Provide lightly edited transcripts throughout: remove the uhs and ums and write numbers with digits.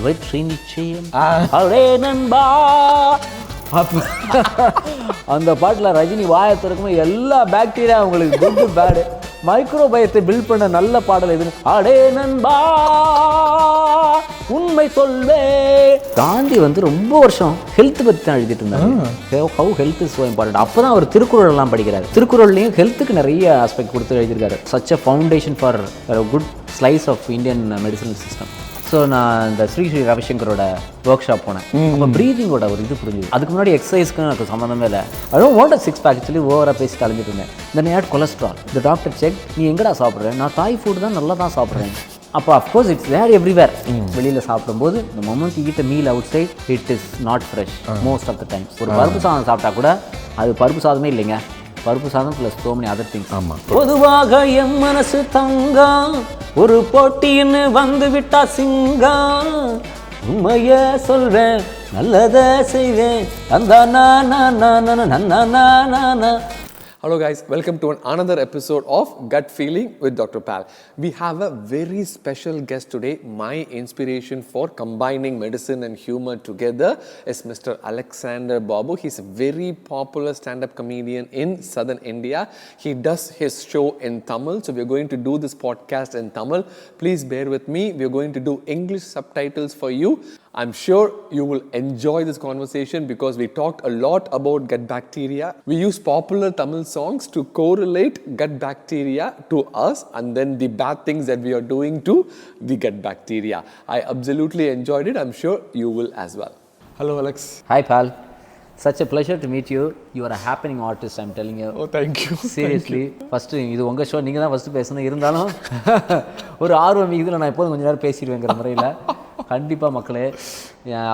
வெற்றி நிச்சயம் அடே நண்பா. அந்த பாட்டில் ரஜினி வாயை திறக்கும்போது எல்லா பாக்டீரியா உங்களுக்கு குட் பேடு மைக்ரோபயத்தை பில்ட் பண்ண நல்ல பாடல் எது? அடே நண்பா உண்மை சொல்வே. காந்தி வந்து ரொம்ப வருஷம் ஹெல்த் பற்றி தான் எழுதிட்டு இருந்தாங்க. How health is so important. அப்போ தான் அவர் திருக்குறள் எல்லாம் படிக்கிறார். திருக்குறள்லையும் ஹெல்த்துக்கு நிறைய ஆஸ்பெக்ட் கொடுத்து எழுதியிருக்காரு. Such a foundation for good slice of Indian medicinal system. So நான் இந்த ஸ்ரீ ரவிசங்கரோட ஒர்க் ஷாப் போனேன். அப்போ ப்ரீதிங்கோட ஒரு இது புரிஞ்சுது. அதுக்கு முன்னாடி எக்ஸசைஸ்க்கு எனக்கு சம்மந்தமே இல்லை. அதுவும் ஓட்ட 6 பேக் சொல்லி ஓவராக பேசி கலைஞ்சிட்டு இருந்தேன். Then I had cholesterol. இந்த டாக்டர் செக், நீ எங்கடா சாப்பிட்றேன்? நான் தாய் ஃபுட் தான் நல்லா தான் சாப்பிட்றேன். அப்போ அஃப்கோர்ஸ் இட்ஸ் வேர் எவ்ரிவேர். வெளியில் சாப்பிடும்போது இந்த moment eat a meal outside it is not fresh most of the times. ஒரு பருப்பு சாதம் சாப்பிட்டா கூட அது பருப்பு சாதமே இல்லைங்க, பருப்பு சாதம் plus so many other things. ஆமாம். பொதுவாக என் மனசு தங்கா, ஒரு போட்டின்னு வந்து விட்டா சிங்கா, உண்மைய சொல்வேன் நல்லதை செய்வேன் அந்த நான். Hello guys, welcome to another episode of Gut Feeling with Dr. Pal. We have a very special guest today. My inspiration for combining medicine and humor together is Mr. Alexander Babu. He's a very popular stand-up comedian in southern India. He does his show in Tamil. So we're going to do this podcast in Tamil. Please bear with me. We're going to do English subtitles for you. I'm sure you will enjoy this conversation because we talked a lot about gut bacteria. We use popular Tamil songs to correlate gut bacteria to us and then the bad things that we are doing to the gut bacteria. I absolutely enjoyed it. I'm sure you will as well. Hello, Alex. Hi, pal. Such a pleasure to meet you. You are a happening artist, I'm telling you. Oh, thank you. Seriously. First இது உங்கள் show, நீங்கள் தான் first பேசணும். இருந்தாலும் ஒரு ஆர்வம் இதில் நான் எப்போதும் கொஞ்சம் நேரம் பேசிடுவேங்கிற முறையில் கண்டிப்பாக மக்களே.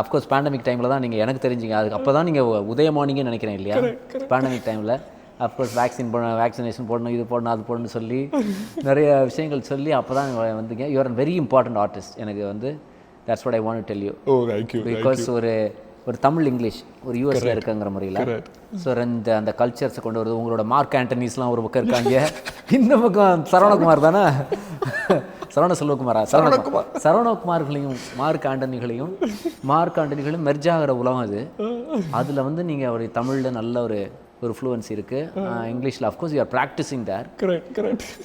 அஃப்கோர்ஸ் பேண்டமிக் டைமில் தான் நீங்கள் எனக்கு தெரிஞ்சிங்க. அதுக்கு அப்போ தான் நீங்கள் உதயமானீங்கன்னு நினைக்கிறேன் இல்லையா? பேண்டமிக் டைமில் அஃப்கோர்ஸ் வேக்சினேஷன் போடணும், இது போடணும், அது போடணும்னு சொல்லி நிறைய விஷயங்கள் சொல்லி அப்போ தான் வந்தீங்க. You are very important artist. எனக்கு வந்து that's what I want to tell you. Oh, thank you. Because ஒரு தமிழ் இங்கிலீஷ் ஒரு யூஎஸ்ல இருக்குங்கிற முறையில் ஸோ அந்த கல்ச்சர்ஸை கொண்டு வருது. உங்களோட மார்க் ஆண்டனிஸ்லாம் ஒரு பக்கம் இருக்காங்க, இந்த பக்கம் சரவணகுமார் தானே, சரவணகுமார்களையும் மார்க் ஆண்டனிகளையும் மெர்ஜாகிற உலகம் அது. அதில் வந்து நீங்கள் ஒரு தமிழில் நல்ல ஒரு ஃப்ளூவன்சி இருக்குது. இங்கிலீஷில் of course you are practising there.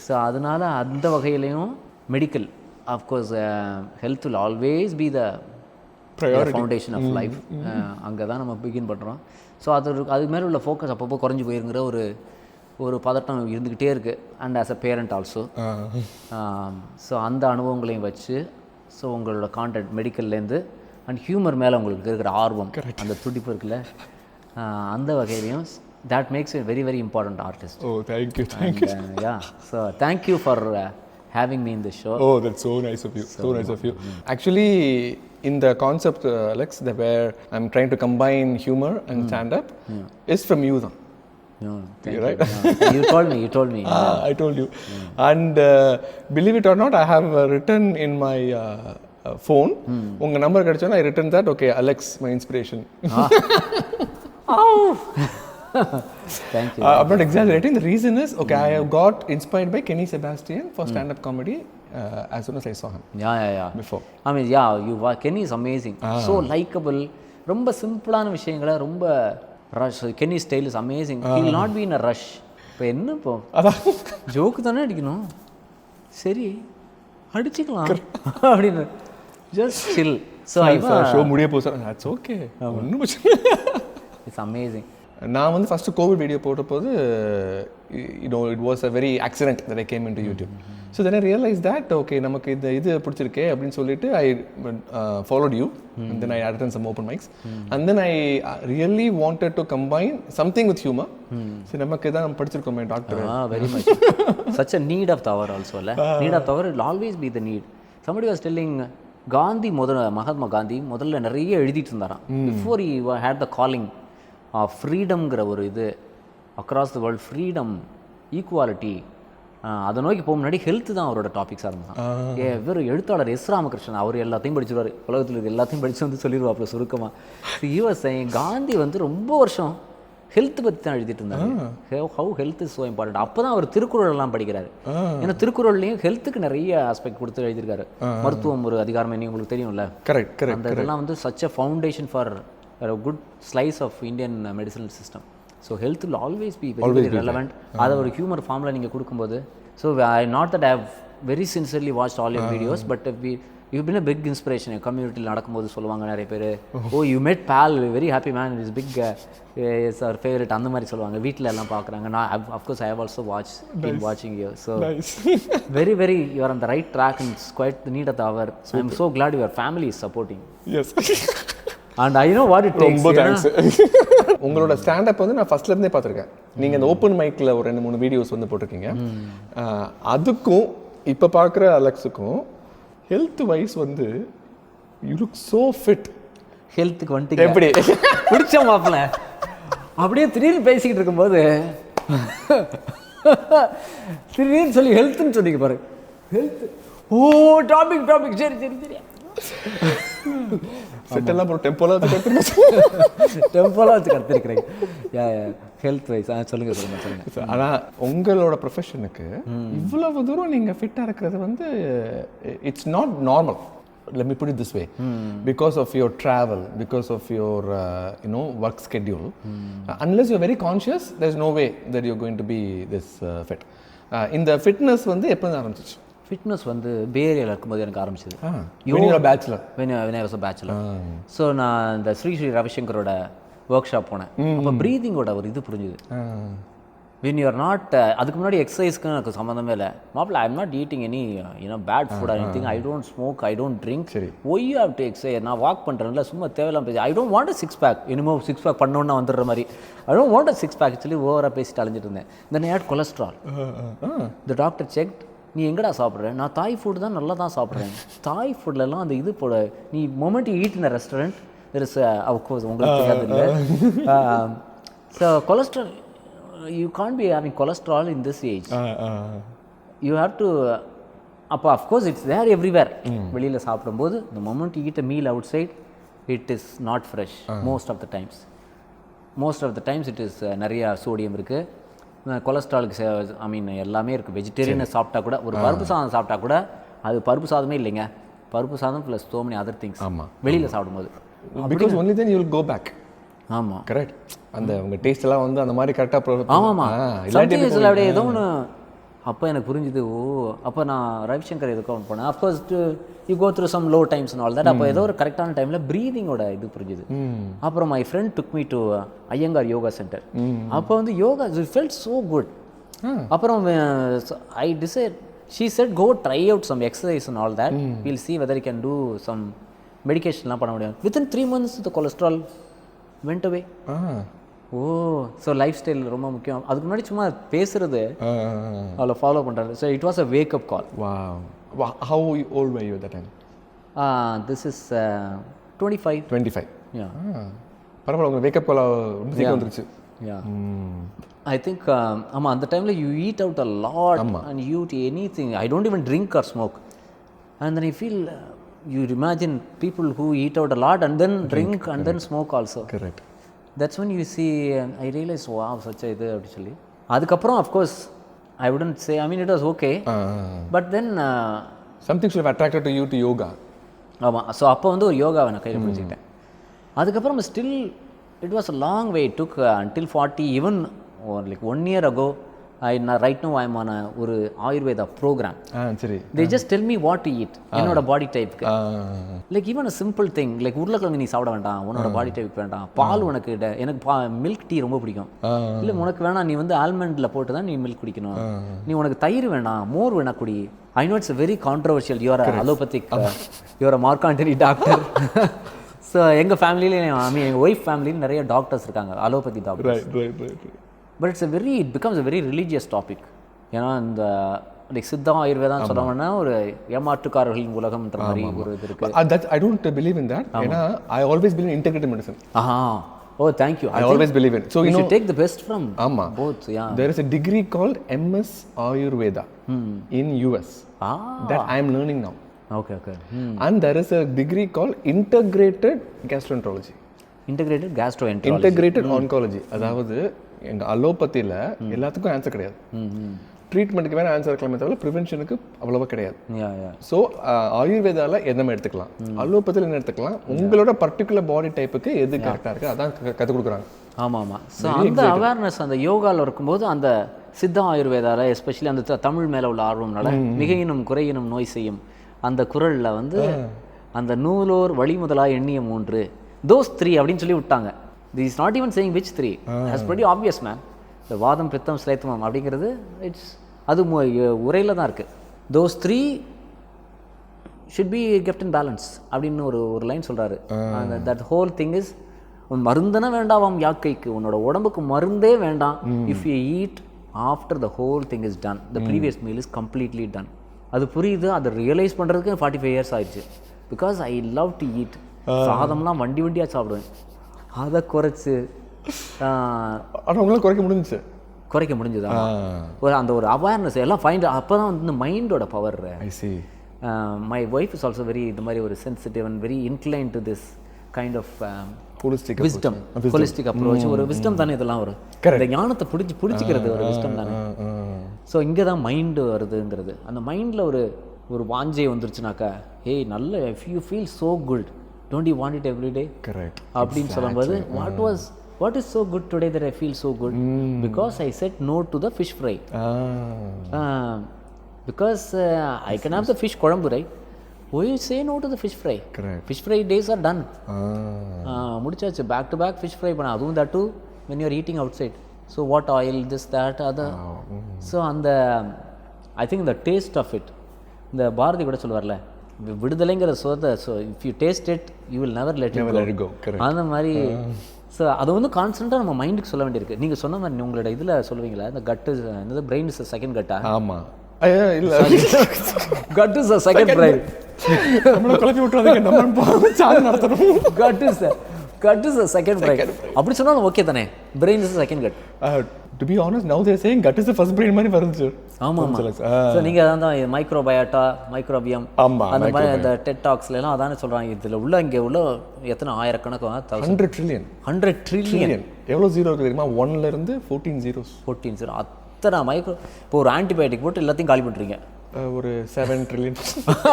So அதனால அந்த வகையிலையும் medical of course health will always be the foundation of life. அங்கே தான் நம்ம பிகின் பண்ணுறோம். ஸோ அது மேலே உள்ள ஃபோக்கஸ் அப்பப்போ குறைஞ்சி போயிருங்கிற ஒரு பதட்டம் இருந்துக்கிட்டே இருக்குது. And as a parent also. So அந்த அனுபவங்களையும் வச்சு ஸோ உங்களோட கான்டென்ட் மெடிக்கல்லேருந்து அண்ட் ஹியூமர் மேலே உங்களுக்கு இருக்கிற ஆர்வம், அந்த துடிப்பு இருக்குல்ல, அந்த வகையிலையும் that makes you a very very important artist. Oh, thank you. Yeah, so thank you for having me in the show. Oh, that's so nice of you. So nice of you. Actually, in the concept, Alex, where I'm trying to combine humor and stand-up, is from you, though. No, thank right? You. You told me. I told you. And believe it or not, I have written in my phone, unga number kadachona, I written that, okay, Alex, my inspiration. Oh. Thank you. I'm not exaggerating. The reason is, okay, I have got inspired by Kenny Sebastian for stand-up comedy as soon as I saw him. Yeah. Before. I mean, Kenny is amazing. So likable. ரொம்ப சிம்பிளான விஷயங்களை ரொம்ப rush. Kenny style is amazing. He will not be in a rush. இப்போ என்ன இப்போ joke தானே அடிக்கணும், சரி அடிச்சுக்கலாம் அப்படின்னு just chill. So ஷோ முடிய போகுது சார், that's okay. ஒன்றும் பிரச்சனை. It's amazing. நான் வந்து ஃபஸ்ட்டு கோவிட் வீடியோ போட்டபோது it was a very accident that I came in to YouTube. So then I realise that okay நமக்கு இது பிடிச்சிருக்கே அப்படின்னு சொல்லிட்டு I followed you and then I attend some open mics and then I really wanted to combine something with humour. சரி, நமக்கு தான் படிச்சிருக்கோமே doctor. Very much such a need of the hour also. Need of the hour will always be the need. Somebody was telling Gandhi Mahatma Gandhi முதல்ல நிறைய எழுதிட்டு இருந்தாராம். Before he had the calling ஃப்ரீடம்ங்கிற ஒரு இது across the world, freedom, equality, அதை நோக்கி போக முன்னாடி ஹெல்த் தான் அவரோட டாபிக்ஸாக இருந்தான். வெறும் எழுத்தாளர் எஸ் ராமகிருஷ்ணன், அவர் எல்லாத்தையும் படிச்சிருவார், உலகத்தில் இது எல்லாத்தையும் படித்து வந்து சொல்லிடுவாப்புல சுருக்கமாக. ஈவர் காந்தி வந்து ரொம்ப வருஷம் ஹெல்த் பற்றி தான் எழுதிட்டு இருந்தாங்க. How health is so important. அப்போ தான் அவர் திருக்குறள் எல்லாம் படிக்கிறாரு. ஏன்னா திருக்குறள்லையும் ஹெல்த்துக்கு நிறைய ஆஸ்பெக்ட் கொடுத்து எழுதியிருக்காரு. மருத்துவம் ஒரு அதிகாரம் என்ன உங்களுக்கு தெரியும்ல. Correct correct. அந்த இதெல்லாம் வந்து such a foundation for a good slice of Indian medicinal system. So health will always be very, very relevant. அதை ஒரு ஹியூமர் ஃபார்மில் நீங்கள் கொடுக்கும்போது, so not that I have very sincerely watched all your videos, but you've been a big inspiration. கம்யூனிட்டியில் நடக்கும்போது சொல்லுவாங்க நிறைய பேர், ஓ you met Pal, very happy man, is big, is our favorite, அந்த மாதிரி சொல்லுவாங்க. வீட்டில் எல்லாம் பார்க்குறாங்க. நான் of course I have also been watching you. So very very you are on the right track and it's quite the need of the hour. So I'm so glad your family is supporting. Yes. And I know what it takes. ரொம்ப thanks. உங்களோட stand up வந்து நான் ஃபர்ஸ்ட்லேருந்தே பார்த்துருக்கேன். நீங்கள் இந்த open மைக்கில் ஒரு 2-3 videos வந்து போட்டிருக்கீங்க. அதுக்கும் இப்போ பார்க்குற அலெக்ஸுக்கும் ஹெல்த் வைஸ் வந்து யூ லுக் ஸோ ஃபிட். ஹெல்த்துக்கு வந்துட்டு எப்படி பிடிச்ச மாப்பிள்ள அப்படியே திடீர்னு பேசிக்கிட்டு இருக்கும்போது திடீர்னு சொல்லி ஹெல்த்துன்னு சொன்னீங்க பாரு. ஹெல்த் டாபிக் சரி சரி சரி செட்டெல்லாம் போகிற டெம்போலாம் வச்சு கற்றுருக்கிறீங்க. ஹெல்த் வைஸ் சொல்லுங்கள். ஆனால் உங்களோட ப்ரொஃபஷனுக்கு இவ்வளவு தூரம் நீங்கள் ஃபிட்டாக இருக்கிறது வந்து it's not normal. Let me put it this way. Because of your travel, because of your work schedule, unless you're very conscious, there's no way that you're going to be this fit. இந்த fitness வந்து எப்போ ஆரம்பிச்சிச்சு? Fitness வந்து பே ஏரியாவில் இருக்கும்போது எனக்கு ஆரம்பிச்சது. Bachelor when I was a bachelor. So நான் இந்த ஸ்ரீ ரவிசங்கரோட ஒர்க் ஷாப் போனேன். அப்போ ப்ரீதிங்கோட ஒரு இது புரிஞ்சுது. when you are not அதுக்கு முன்னாடி எக்ஸசைஸ்க்கு எனக்கு சம்மந்தமே இல்லை. மாப்பிள்ள I am not eating any bad food or anything. I don't smoke, I don't drink. Why you have to exercise. நான் வாக் பண்ணுறேன்ல, சும்மா தேவையில்லாம் பேசி. I don't want a six pack. இனிமேல் சிக்ஸ் பேக் பண்ணோன்னா வந்துடுற மாதிரி. I don't want a six pack. Actually ஓவராக பேசிட்டு அலைஞ்சிட்டு இருந்தேன். Then I had cholesterol. The doctor checked. நீ எங்கடா சாப்பிட்ற? நான் தாய் ஃபுட் தான் நல்லா தான் சாப்பிட்றேன். தாய் ஃபுட்லலாம் அந்த இது போட நீ moment eat in a restaurant there is of course உங்களுக்கு தெரியாது இல்லை. So cholesterol you can't be having cholesterol in this age. You have to அப்போ அஃப்கோர்ஸ் இட்ஸ் தேர் எவ்ரிவேர். வெளியில் சாப்பிடும்போது the moment you eat a meal outside it is not fresh. most of the times it is நிறையா sodium இருக்குது. கொலஸ்ட்ராலுக்கு ஐ mean எல்லாமே இருக்குது. வெஜிடேரியனை சாப்பிட்டா கூட, ஒரு பருப்பு சாதம் சாப்பிட்டா கூட அது பருப்பு சாதமே இல்லைங்க. பருப்பு சாதம் plus so many other things. வெளியில் சாப்பிடும்போது because only then you will go back. ஆமாம் கரெக்ட். அந்த உங்கள் டேஸ்ட் எல்லாம் வந்து அந்த மாதிரி கரெக்டாக ஆமாம் சம்டைம்ஸில் அப்படியே ஏதோ ஒன்று. அப்போ எனக்கு புரிஞ்சுது. ஓ அப்போ நான் ரவிசங்கர் எதுக்கும் போனேன். Of course you go through some low times and all that. அப்போ ஏதோ ஒரு கரெக்டான டைமில் ப்ரீதிங்கோட இது புரிஞ்சுது. அப்புறம் my friend took me to Iyengar yoga centre. அப்போ வந்து yoga it felt so good. அப்புறம் I decide she said go try out some exercise and all that. Will see whether you can do some மெடிக்கேஷன்லாம் பண்ண முடியும். Within 3 months the cholesterol went away. Oh so life style ரொம்ப முக்கியம். அதுக்கு முன்னாடி சும்மா பேசுறது அதில் ஃபாலோ பண்ணுறது. So it was a wake up call. How old were you at that time? This is 25. Yeah. பரவாயில்ல, உங்களுக்கு வேக்கப் கால் வந்துருச்சு. ஐ திங்க் ஆமாம் அந்த டைமில் you eat out a lot and you eat anything. I don't even drink or smoke. And then I feel you imagine people who eat out a lot and then drink and then smoke also. Correct. That's when you see I realize wow such a இது அப்படி சொல்லி. அதுக்கப்புறம் of course I wouldn't say, I mean it was okay. But then something should have attracted to you to yoga. ஆமாம். So அப்போ வந்து ஒரு யோகாவை நான் கையில் பிடிச்சிக்கிட்டேன். அதுக்கப்புறம் still it was a long way. It took until 40 even like 1 year ago. right now I'm on ஒரு Ayurveda program. சரி. They just tell me what to eat. என்னோட பாடி டைப்புக்கு. Like even a simple thing like உருளைக்கிழங்கு நீ சாப்பிட வேண்டாம், உன்னோட பாடி டைப்புக்கு வேண்டாம். பால் உனக்கு எனக்கு மில்க் டீ ரொம்ப பிடிக்கும். இல்லை உனக்கு வேணாம், நீ வந்து ஆல்மண்டில் போட்டு தான் நீ மில்க் குடிக்கணும். நீ உனக்கு தயிர் வேணாம், மோர் வேணா குடி. I know it's a very controversial. You are an allopathic, you are a Mark Antony doctor. So எங்கள் ஃபேமிலியிலேயும் ஐ மீன் எங்கள் ஒய்ஃப் ஃபேமிலியில் நிறைய டாக்டர்ஸ் இருக்காங்க, allopathy doctors. But it becomes a very religious topic. ஏன்னா இந்த லைக் சித்தா ஆயுர்வேதான்னு சொன்னோம்னா ஒரு ஏமாற்றுக்காரர்களின் உலகம்ன்ற மாதிரி ஒரு இது இருக்கு. I don't believe in that. ஏன்னா I always believe in integrative medicine. Oh, thank you. I always believe in. So you should take the best from both. Yeah. There is a degree called MS Ayurveda in US that I am learning now. Okay. And there is a degree called integrated gastroenterology. Integrated gastroenterology. Integrated oncology, அதாவது எங்கள் அலோபதியில் எல்லாத்துக்கும் answer கிடையாது. ட்ரீட்மெண்ட்டுக்கு வேணால் answer இருக்கலாமே தவிர ப்ரிவென்ஷனுக்கு அவ்வளோவா கிடையாது. ஸோ ஆயுர்வேதாவில் என்ன எடுத்துக்கலாம், அலோபதியில் என்ன எடுத்துக்கலாம், உங்களோட பர்டிகுலர் பாடி டைப்புக்கு எது கரெக்டாக இருக்குது அதான் கற்றுக் கொடுக்குறாங்க. ஆமாம். ஸோ அந்த அவேர்னஸ் அந்த யோகாவில் இருக்கும்போது அந்த சித்தா ஆயுர்வேதாவில் எஸ்பெஷலி அந்த தமிழ் மேலே உள்ள ஆர்வம்னால மிகையினும் குறையினும் நோய் செய்யும் அந்த குரலில் வந்து அந்த நூலோர் வழி முதலாக எண்ணிய 3 those 3 அப்படின்னு சொல்லி விட்டாங்க. this is not even saying which 3. that's pretty obvious man. இந்த வாதம் பித்தம் ஸ்லேத்தமம் அப்படிங்கிறது இட்ஸ் அது உரையில் தான் இருக்குது. those 3 should be kept in balance அப்படின்னு ஒரு லைன் சொல்கிறாரு. that whole thing is உன் மருந்தன வேண்டாம் யாக்கைக்கு, உன்னோட உடம்புக்கு மருந்தே வேண்டாம். if you eat after the whole thing is done, the previous meal is completely done. அது புரியுது. அதை ரியலைஸ் பண்ணுறதுக்கு 45 years ஆயிடுச்சு. Because I love to eat. சாதம்லாம் வண்டியாக சாப்பிடுவேன். அதை குறைச்சி ஆனால் உங்களால் குறைக்க முடிஞ்சுது. அந்த ஒரு அவேர்னஸ் எல்லாம் ஃபைண்ட் அப்போ தான் வந்து இந்த மைண்டோட power. My wife is also very இந்த மாதிரி ஒரு sensitive and very incline to this kind of wisdom, holistic approach. ஒரு விஸ்டம் தானே இதெல்லாம், ஒரு இந்த ஞானத்தை பிடிச்சிக்கிறது ஒரு விஸ்டம் தானே. ஸோ இங்கே தான் மைண்டு வருதுங்கிறது. அந்த மைண்டில் ஒரு வாஞ்சை வந்துருச்சுனாக்கா, ஹே நல்ல if you feel so good don't you want it every day அப்படின்னு சொல்லும்போது what is so good today that I feel so good? Because I said no to the fish fry. Because I can have the fish kuழம்பு, right? Why you say no to the fish fry? Fish fry days are done. முடிச்சாச்சு. back to back fish fry பண்ண, அதுவும் that too when you are eating outside. So what oil, this that other. So அந்த I think the taste of it, இந்த பாரதி கூட சொல்லுவார்ல, விடுதலைங்கிற சோதை, so if you taste it you will never let it go. அந்த மாதிரி so அதை வந்து கான்ஸ்டண்ட்டாக நம்ம மைண்டுக்கு சொல்ல வேண்டியிருக்கு. நீங்கள் சொன்ன மாதிரி உங்களோட இதில் சொல்லுவீங்களா, இந்த கட்டு இந்த பிரெயின் இஸ் செகண்ட் கட்டா? ஆமாம், இல்லை கட் இஸ் செகண்ட் பிரெயின். குழப்பி விட்டுறாங்க, நம்ம நடத்தணும். கட் இஸ் செகண்ட் பிரெயின் அப்படி சொன்னாலும் ஓகே தானே. Brain is second cut. To be honest, now they're saying gut is the first brain மாதிரி வருது சார். ஆமாம். ஸோ நீங்கள் அதான் மைக்ரோபயோட்டா, மைக்ரோபியம், அந்த மாதிரி அந்த டெட் டாக்ஸ்லாம் அதானே சொல்கிறாங்க. இதில் உள்ள இங்கே உள்ள எத்தனை ஆயிரக்கணக்கு 100 ட்ரில்லியன் எவ்வளோ ஜீரோ இருக்குது தெரியுமா? 1லேருந்து 14 zeros அத்தனை மைக்ரோ. இப்போ ஒரு ஆன்டிபயோட்டிக் போட்டு எல்லாத்தையும் காலி பண்ணுறீங்க. ஒரு 7 trillion.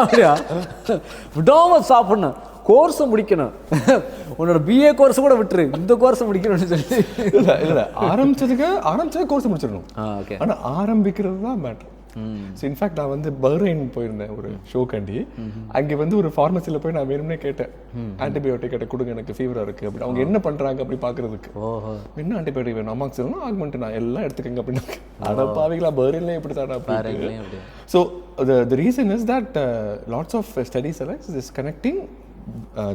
அப்படியா? விடாமல் சாப்பிடணும், கோர்ஸை முடிக்கணும். உன்னோட பிஏ கோர்ஸ் கூட விட்டுரு, இந்த கோர்ஸை முடிக்கணும்னு சொல்லி. இல்லை ஆரம்பிச்சது கோர்ஸ் முடிச்சிடணும். ஆனால் ஆரம்பிக்கிறது தான் மேட்ரு. ஸோ இன்ஃபேக்ட் நான் வந்து பஹ்ரைன் போயிருந்தேன் ஒரு ஷோக்காண்டி. அங்கே வந்து ஒரு ஃபார்மசியில் போய் நான் வேணும்னே கேட்டேன், ஆன்டிபயோட்டிக் கேட்ட கொடுங்க, எனக்கு ஃபீவராக இருக்குது அப்படி. அவங்க என்ன பண்ணுறாங்க அப்படி பார்க்குறதுக்கு, என்ன ஆன்டிபயோட்டிக் வேணும், அமாக்சிலும் ஆக்மெண்ட் நான் எல்லாம் எடுத்துக்கங்க அப்படின்னா, அதை பாவிங்களா பஹ்ரைன்லேயே இப்படி தானே அப்படி. So the reason is that lots of studies is connecting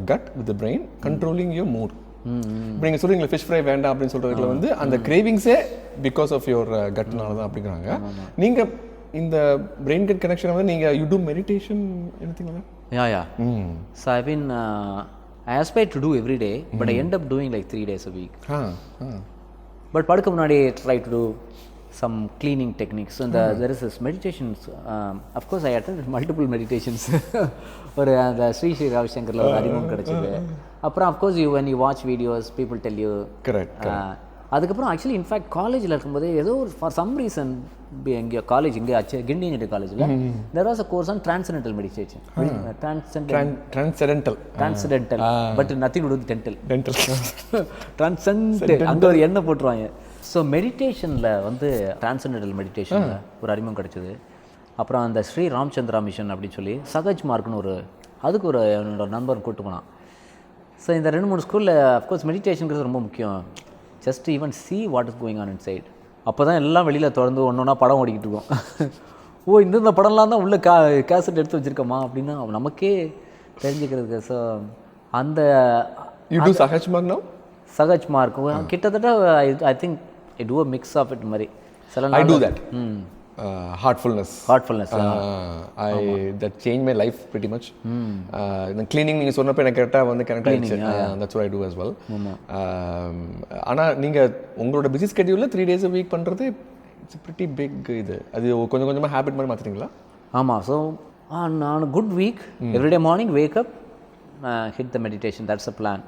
gut with the brain, controlling your mood. இப்போ நீங்கள் சொல்கிறீங்களா ஃபிஷ் ஃப்ரை வேண்டாம் அப்படின்னு சொல்கிறதுல வந்து அந்த கிரேவிங்ஸே பிகாஸ் ஆஃப் யுவர் கட்னால தான் அப்படிங்கிறாங்க. நீங்கள் இந்த brain gut connection வந்து நீங்கள் you do meditation anything like that? Yeah. So I aspire to do every day, but I end up doing like 3 days a week. But படுக்க முன்னாடி try to do some cleaning techniques. And there is this meditations. Of course I attended multiple meditations. ஒரு அந்த ஸ்ரீ ரவிசங்கரில் ஒரு அறிமுகம் கிடைச்சது. அப்புறம் of course when you watch videos people tell you. Correct. அதுக்கப்புறம் actually in fact காலேஜில் இருக்கும்போது ஏதோ ஒரு ஃபார் சம் ரீசன் எங்கள் காலேஜ் இங்கே கிண்டி யூனிவர்சிட்டி காலேஜில் there was a course on transcendental meditation. Transcendental but nothing to to dental transcend அங்கே ஒரு எண்ணெய் போட்டுருவாங்க. ஸோ மெடிடேஷனில் வந்து டிரான்சென்டல் மெடிடேஷனில் ஒரு அறிமுகம் கிடைச்சிது. அப்புறம் அந்த ஸ்ரீ ராமச்சந்திரா மிஷன் அப்படின்னு சொல்லி சகஜ் மார்க்னு அதுக்கு என்னோட நண்பர் கூப்பிட்டு போனான். ஸோ இந்த 2-3 ஸ்கூலில் அஃப்கோர்ஸ் மெடிடேஷனுங்கிறது ரொம்ப முக்கியம். Just even see what is going on inside. அப்போ தான் எல்லாம் வெளியில் திறந்து ஒன்றா படம் ஓடிக்கிட்டு இருக்கோம். இந்த படம்லாம் தான் உள்ள கேசட் எடுத்து வச்சுருக்கோமா அப்படின்னு நமக்கே தெரிஞ்சுக்கிறதுக்கு. ஸோ அந்த சகஜ் மார்க் கிட்டத்தட்ட I think I do a mix of it மாதிரி. சில I do that. heartfulness that changed my life pretty much. The cleaning நீங்க சொன்னப்ப எனக்கு கரெக்ட்டா வந்து கனெக்ட் ஆயிடுச்சு. That's what I do as well. ஆனா நீங்க உங்களோட பிஸி ஸ்கெட்யூல்ல 3 days a week பண்றது இட்ஸ் pretty big. அது கொஞ்சம் கொஞ்சமா ஹாபிட் மாதிரி மாத்துறீங்களா? ஆமாம். So on a good week every day morning wake up hit the meditation, that's the plan.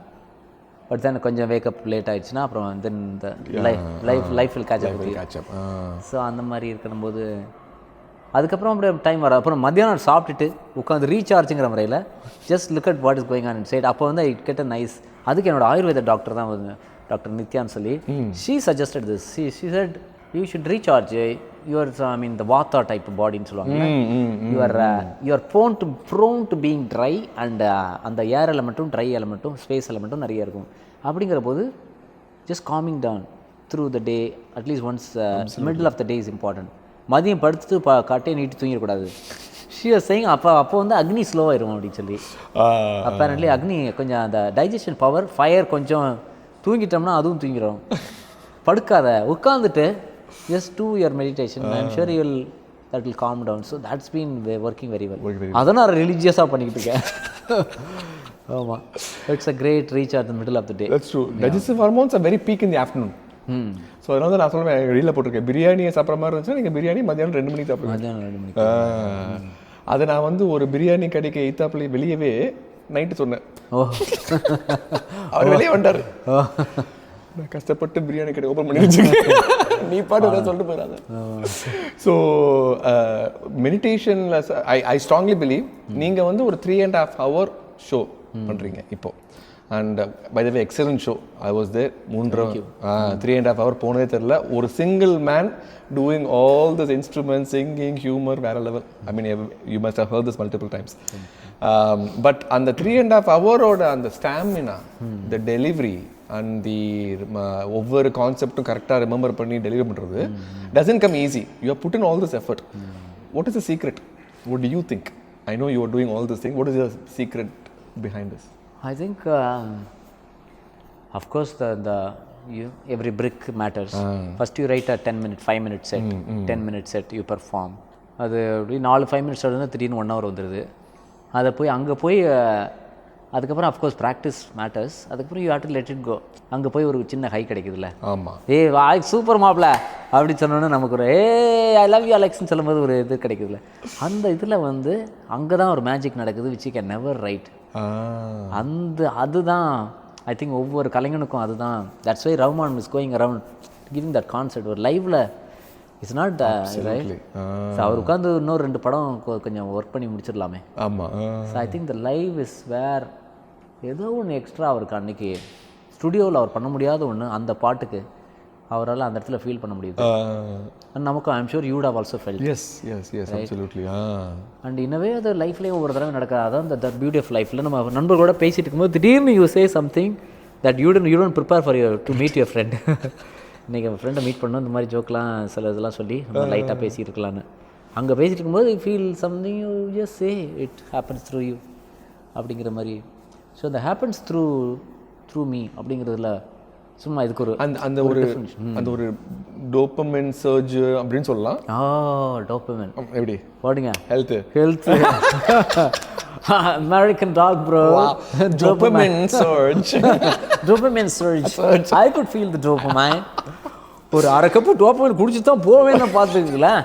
But then கொஞ்சம் வேக்கப் லேட் ஆயிடுச்சுன்னா அப்புறம் தென் இந்த life will catch up. So அந்த மாதிரி இருக்கும்போது அதுக்கப்புறம் அப்படியே டைம் வர அப்புறம் மத்தியானம் சாப்பிட்டுட்டு உட்காந்து ரீசார்ஜுங்கிற முறையில் just look at what is going on inside. அப்போ வந்து இட் கெட் அ நைஸ். அதுக்கு என்னோட ஆயுர்வேத டாக்டர் தான் வந்து டாக்டர் நித்யான்னு சொல்லி she suggested this. She said you should recharge your the vata type பாடின்னு சொல்லுவாங்க. Your prone to being dry and அந்த ஏர் எலமெண்ட்டும் ட்ரை எலமெண்ட்டும் ஸ்பேஸ் எலமெண்ட்டும் நிறைய இருக்கும். அப்படிங்கிற போது just coming down through the day at least once middle of the day is important. மதியம் படுத்துட்டு காட்டையை நீட்டி தூங்கிடக்கூடாது. ஷி வாஸ் சேயிங் அப்போ வந்து அக்னி ஸ்லோவாயிரும் அப்படின்னு சொல்லி. அப்பேரண்ட்லி அக்னி கொஞ்சம் அந்த டைஜஷன் பவர் ஃபயர் கொஞ்சம் தூங்கிட்டோம்னா அதுவும் தூங்கிடும். படுக்காத, உட்காந்துட்டு just do your meditation. I'm sure that will calm down. So that's been working very well. அதை நான் ரிலீஜியஸாக பண்ணிக்கிட்டு இருக்கேன். ஆமாம், it's a great recharge in the middle of the day. That's true. Digestive hormones are very peak in the afternoon. So அதனால தான் நான் சொல்லுவேன், வெளியில் போட்டிருக்கேன் பிரியாணியை சாப்பிட்ற மாதிரி இருந்துச்சுன்னா நீங்கள் பிரியாணி மத்தியானம் 2 மணிக்கு சாப்பிடுங்க. மத்தியானம் 2 மணிக்கு. அதை நான் வந்து ஒரு பிரியாணி கடைக்கு எய்த்தாப்புல வெளியவே நைட்டு சொன்னேன். அவர் வெளியே வந்துட்டார். நான் கஷ்டப்பட்டு பிரியாணி கடை ஓப்பன் பண்ணி வச்சுருக்கேன், நீ பாட்டு தான் சொல்லிட்டு போயிடாத. ஸோ மெடிடேஷனில் ஐ ஸ்ட்ராங்லி பிலீவ் நீங்கள் வந்து ஒரு 3.5 hour ஷோ பண்ணுறீங்க இப்போ. And by the way excellent show. I was there. 3.5 hour போனதே தெரில. ஒரு single man doing all this instrument, singing, humour, வேற level. I mean you must have heard this multiple times. But அந்த 3.5 hour அந்த stamina, the delivery and the ஒவ்வொரு கான்செப்டும் கரெக்டாக remember பண்ணி டெலிவரி பண்ணுறது doesn't come easy. You have put in all this effort. What is the secret? What do you think? I know you are doing all this thing. What is the secret behind this? I think, of course, every brick matters. First you write a 10-minute, 5-minute set, 10-minute set, you perform. அது அப்படி 4-5 minutes இருந்தால் திடீர்னு 1 hour வந்துடுது. அதை போய் அங்கே போய் அதுக்கப்புறம் அஃப்கோர்ஸ் ப்ராக்டிஸ் மேட்டர்ஸ். அதுக்கப்புறம் you have to let it go. அங்கே போய் ஒரு சின்ன ஹை கிடைக்குதுல்ல. ஆமாம். வாய் சூப்பர் மாப்பிள அப்படி சொன்னோன்னே நமக்கு ஒரு ஐ லவ் யூ அலெக்ஸ்ன்னு சொல்லும்போது ஒரு இது கிடைக்குதுல்ல. அந்த இதில் வந்து அங்கே தான் ஒரு மேஜிக் நடக்குது, which you can never write. அதுதான் ஐ திங்க் ஒவ்வொரு கலைஞனுக்கும் அதுதான். That's why Rahman is going around giving that concept. ஒரு லைவ்ல இட்ஸ் நாட் ரைட். அவர் உட்காந்து இன்னொரு 2 படம் கொஞ்சம் ஒர்க் பண்ணி முடிச்சிடலாமே. ஆமாம். So I think the live is where ஏதோ ஒன்று எக்ஸ்ட்ரா அவருக்கு அன்னைக்கு ஸ்டுடியோவில் அவர் பண்ண முடியாத ஒன்று அந்த பாட்டுக்கு அவரால் அந்த இடத்துல ஃபீல் பண்ண முடியுது. அண்ட் நமக்கு I am sure you have also felt. Yes yes yes absolutely. And இன்னவே அது லைஃப்லேயும் ஒவ்வொரு தடவை நடக்காது. அதான் த பியூட்டி ஆஃப் லைஃப்பில் நம்ம நண்பர்களோட பேசிட்டு இருக்கும்போது திடீர்னு you say something that you don't prepare for to meet your friend. இன்றைக்கி அவன் ஃப்ரெண்டை மீட் பண்ணணும், இந்த மாதிரி ஜோக்கெலாம் சில இதெல்லாம் சொல்லி நம்ம லைட்டாக பேசியிருக்கலான்னு. அங்கே பேசிட்டு இருக்கும்போது feel something you just say it happens through you அப்படிங்கிற மாதிரி. So the happens through me அப்படிங்கிறதுல சும்மா இதுக்கு ஒரு அந்த ஒரு டோபமைன் சர்ஜ் அப்படின்னு சொல்லலாம். டோபமைன் எப்படி போடுங்க? Health American dog bro. Dopamine surge. Dopamine surge. I could feel the dopamine. ஒரு 1/2 கப்பு டோபமைன் குடிச்சு தான் போவேன்னு பார்த்துக்கலாம்.